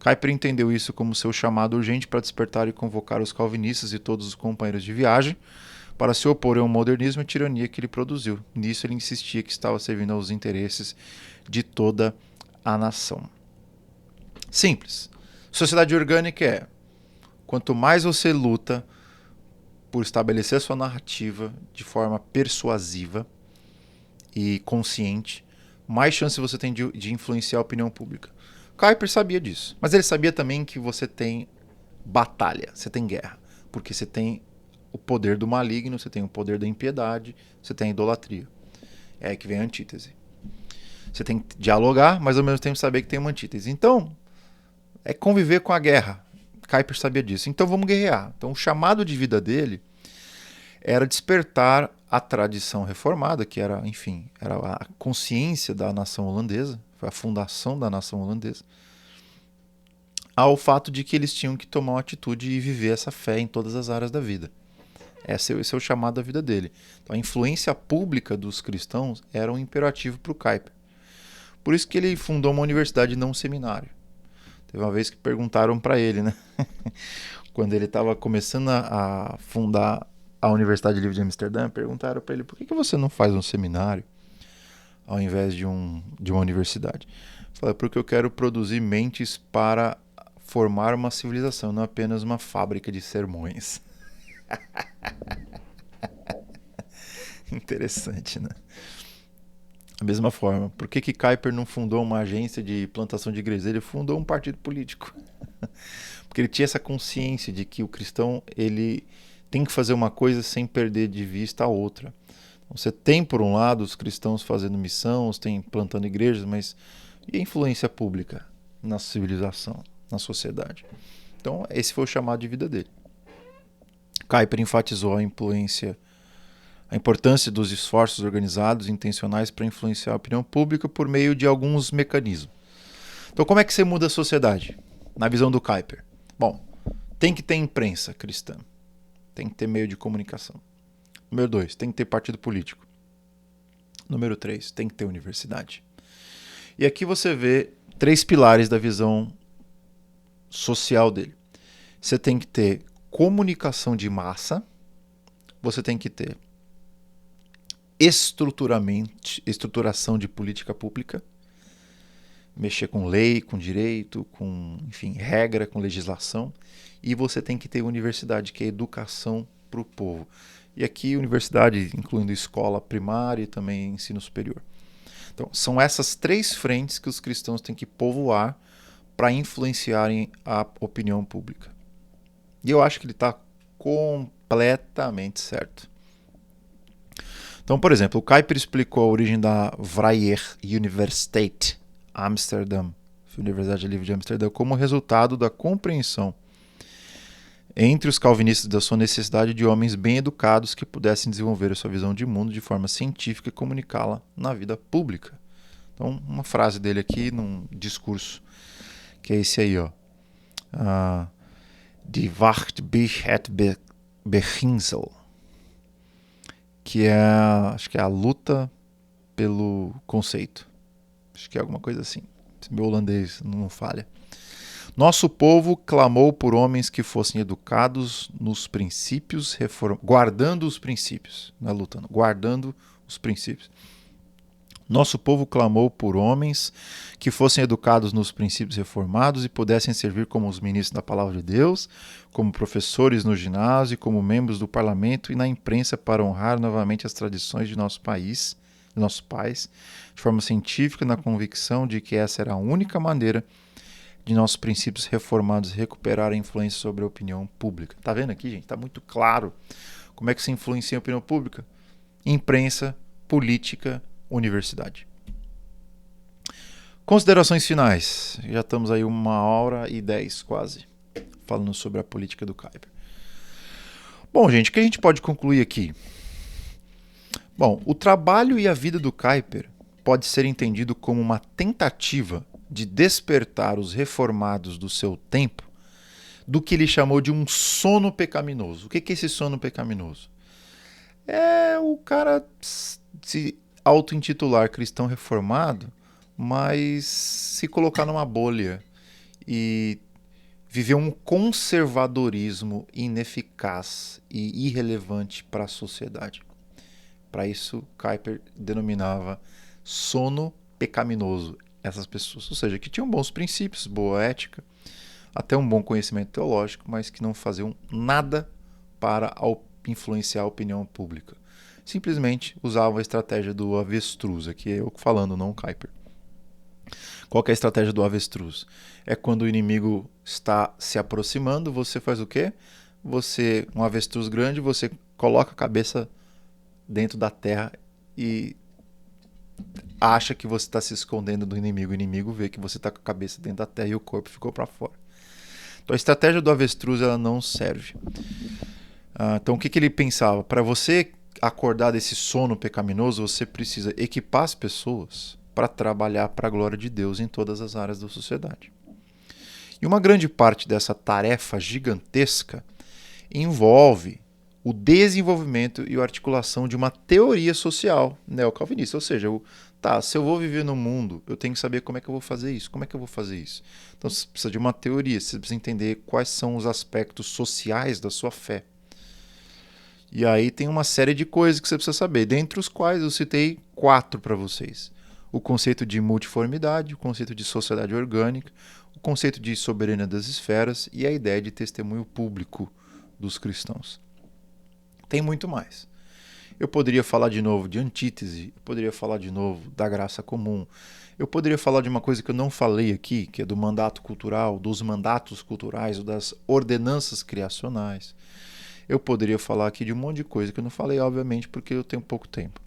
Kuyper entendeu isso como seu chamado urgente para despertar e convocar os calvinistas e todos os companheiros de viagem para se oporem ao modernismo e à tirania que ele produziu. Nisso ele insistia que estava servindo aos interesses de toda a nação. Simples. Sociedade orgânica é: quanto mais você luta por estabelecer a sua narrativa de forma persuasiva, e consciente, mais chance você tem de influenciar a opinião pública. Kuyper sabia disso, mas ele sabia também que você tem batalha, você tem guerra, porque você tem o poder do maligno, você tem o poder da impiedade, você tem a idolatria. É aí que vem a antítese. Você tem que dialogar, mas ao mesmo tempo saber que tem uma antítese. Então, é conviver com a guerra. Kuyper sabia disso. Então vamos guerrear. Então o chamado de vida dele era despertar a tradição reformada, que era, enfim, era a consciência da nação holandesa, foi a fundação da nação holandesa, ao fato de que eles tinham que tomar uma atitude e viver essa fé em todas as áreas da vida. Esse é o chamado da vida dele. Então, a influência pública dos cristãos era um imperativo para o Kuyper. Por isso que ele fundou uma universidade e não um seminário. Teve uma vez que perguntaram para ele, né? Quando ele estava começando a fundar a Universidade Livre de Amsterdã, perguntaram para ele: por que você não faz um seminário ao invés de uma universidade? Ele falou: porque eu quero produzir mentes para formar uma civilização, não apenas uma fábrica de sermões. Interessante, né? Da mesma forma, por que Kuyper não fundou uma agência de plantação de igrejas? Ele fundou um partido político. Porque ele tinha essa consciência de que o cristão ele tem que fazer uma coisa sem perder de vista a outra. Você tem, por um lado, os cristãos fazendo missão, tem plantando igrejas, mas e a influência pública na civilização, na sociedade? Então, esse foi o chamado de vida dele. Kuyper enfatizou a importância dos esforços organizados e intencionais para influenciar a opinião pública por meio de alguns mecanismos. Então, como é que você muda a sociedade? Na visão do Kuyper. Bom, tem que ter imprensa cristã. Tem que ter meio de comunicação. Número 2, tem que ter partido político. Número 3, tem que ter universidade. E aqui você vê 3 pilares da visão social dele. Você tem que ter comunicação de massa, você tem que ter estruturação de política pública, mexer com lei, com direito, com, enfim, regra, com legislação, e você tem que ter universidade, que é educação para o povo. E aqui universidade incluindo escola primária e também ensino superior. Então, são essas 3 frentes que os cristãos têm que povoar para influenciarem a opinião pública. E eu acho que ele está completamente certo. Então, por exemplo, o Kuyper explicou a origem da Vrije Universiteit Amsterdam, Universidade Livre de Amsterdã, como resultado da compreensão entre os calvinistas da sua necessidade de homens bem educados que pudessem desenvolver a sua visão de mundo de forma científica e comunicá-la na vida pública. Então, uma frase dele aqui num discurso, que é esse aí, ó. Die Wacht bis het beginsel, que é, acho que é a luta pelo conceito. Acho que é alguma coisa assim. Se meu holandês não falha. Nosso povo clamou por homens que fossem educados nos princípios, guardando os princípios, não é lutando, guardando os princípios. Nosso povo clamou por homens que fossem educados nos princípios reformados e pudessem servir como os ministros da palavra de Deus, como professores no ginásio, como membros do parlamento e na imprensa para honrar novamente as tradições de nosso país, de nossos pais, de forma científica, na convicção de que essa era a única maneira de nossos princípios reformados recuperar a influência sobre a opinião pública. Tá vendo aqui, gente? Tá muito claro como é que se influencia a opinião pública. Imprensa, política, universidade. Considerações finais. Já estamos aí 1h10 quase, falando sobre a política do Kuyper. Bom, gente, o que a gente pode concluir aqui? Bom, o trabalho e a vida do Kuyper pode ser entendido como uma tentativa de despertar os reformados do seu tempo do que ele chamou de um sono pecaminoso. O que é esse sono pecaminoso? É o cara se auto-intitular cristão reformado, mas se colocar numa bolha e viver um conservadorismo ineficaz e irrelevante para a sociedade. Para isso, Kuyper denominava sono pecaminoso essas pessoas, ou seja, que tinham bons princípios, boa ética, até um bom conhecimento teológico, mas que não faziam nada para influenciar a opinião pública. simplesmente usavam a estratégia do avestruz. Aqui é eu falando, não o Kuyper. Qual que é a estratégia do avestruz? É quando o inimigo está se aproximando, você faz o quê? Você, um avestruz grande, você coloca a cabeça dentro da terra e acha que você está se escondendo do inimigo. O inimigo vê que você está com a cabeça dentro da terra e o corpo ficou para fora. Então a estratégia do avestruz ela não serve. Então o que, que ele pensava? Para você acordar desse sono pecaminoso, você precisa equipar as pessoas para trabalhar para a glória de Deus em todas as áreas da sociedade. E uma grande parte dessa tarefa gigantesca envolve o desenvolvimento e a articulação de uma teoria social neocalvinista. Ou seja, se eu vou viver no mundo, eu tenho que saber como é que eu vou fazer isso. Como é que eu vou fazer isso? Então você precisa de uma teoria, você precisa entender quais são os aspectos sociais da sua fé. E aí tem uma série de coisas que você precisa saber, dentre os quais eu citei 4 para vocês. O conceito de multiformidade, o conceito de sociedade orgânica, o conceito de soberania das esferas e a ideia de testemunho público dos cristãos. Tem muito mais. Eu poderia falar de novo de antítese, eu poderia falar de novo da graça comum, eu poderia falar de uma coisa que eu não falei aqui, que é do mandato cultural, dos mandatos culturais, ou das ordenanças criacionais. Eu poderia falar aqui de um monte de coisa que eu não falei, obviamente, porque eu tenho pouco tempo.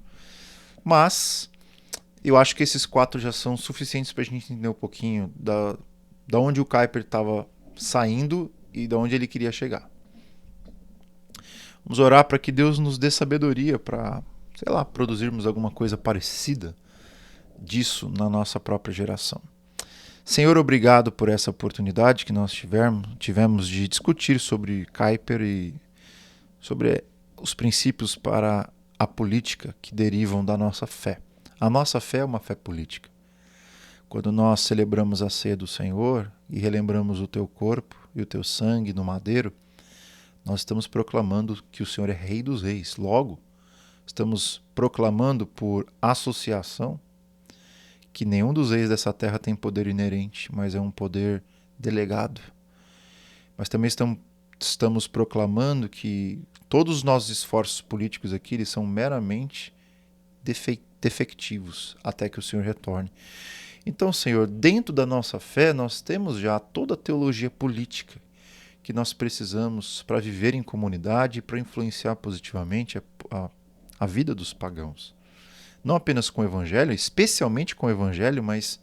Mas eu acho que esses 4 já são suficientes para a gente entender um pouquinho da onde o Kuyper estava saindo e da onde ele queria chegar. Vamos orar para que Deus nos dê sabedoria para, produzirmos alguma coisa parecida disso na nossa própria geração. Senhor, obrigado por essa oportunidade que nós tivemos de discutir sobre Kuyper e sobre os princípios para a política que derivam da nossa fé. A nossa fé é uma fé política. Quando nós celebramos a ceia do Senhor e relembramos o teu corpo e o teu sangue no madeiro, nós estamos proclamando que o Senhor é Rei dos Reis. Logo, estamos proclamando por associação que nenhum dos reis dessa terra tem poder inerente, mas é um poder delegado. Mas também estamos proclamando que todos os nossos esforços políticos aqui eles são meramente defectivos até que o Senhor retorne. Então, Senhor, dentro da nossa fé, nós temos já toda a teologia política que nós precisamos para viver em comunidade e para influenciar positivamente a vida dos pagãos. Não apenas com o Evangelho, especialmente com o Evangelho, mas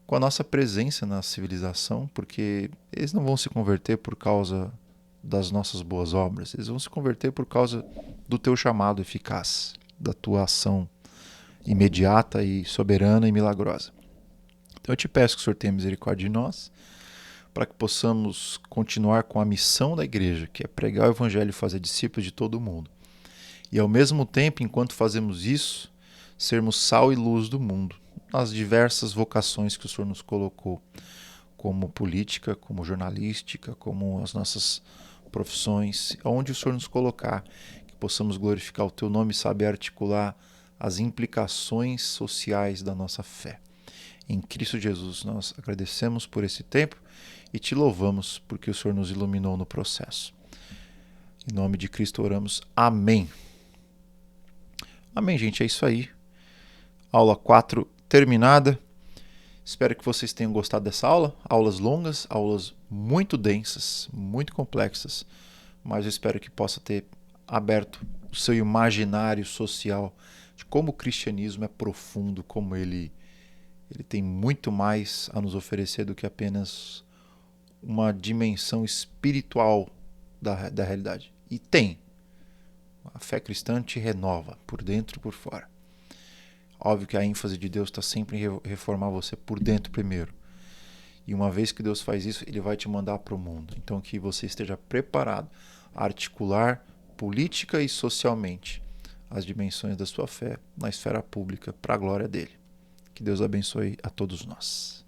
com a nossa presença na civilização, porque eles não vão se converter por causa das nossas boas obras, eles vão se converter por causa do teu chamado eficaz, da tua ação imediata e soberana e milagrosa. Então eu te peço que o Senhor tenha misericórdia de nós, para que possamos continuar com a missão da igreja, que é pregar o Evangelho e fazer discípulos de todo mundo. E ao mesmo tempo, enquanto fazemos isso, sermos sal e luz do mundo, nas diversas vocações que o Senhor nos colocou, como política, como jornalística, como as nossas profissões, onde o Senhor nos colocar, que possamos glorificar o teu nome e saber articular as implicações sociais da nossa fé. Em Cristo Jesus, nós agradecemos por esse tempo e te louvamos porque o Senhor nos iluminou no processo. Em nome de Cristo oramos. Amém. Amém, gente. É isso aí. Aula 4 terminada. Espero que vocês tenham gostado dessa aula. Aulas longas, aulas muito densas, muito complexas, mas eu espero que possa ter aberto o seu imaginário social de como o cristianismo é profundo, como ele tem muito mais a nos oferecer do que apenas uma dimensão espiritual da realidade. E tem. A fé cristã te renova, por dentro e por fora. Óbvio que a ênfase de Deus está sempre em reformar você por dentro primeiro. E uma vez que Deus faz isso, Ele vai te mandar para o mundo. Então que você esteja preparado a articular política e socialmente as dimensões da sua fé na esfera pública para a glória dele. Que Deus abençoe a todos nós.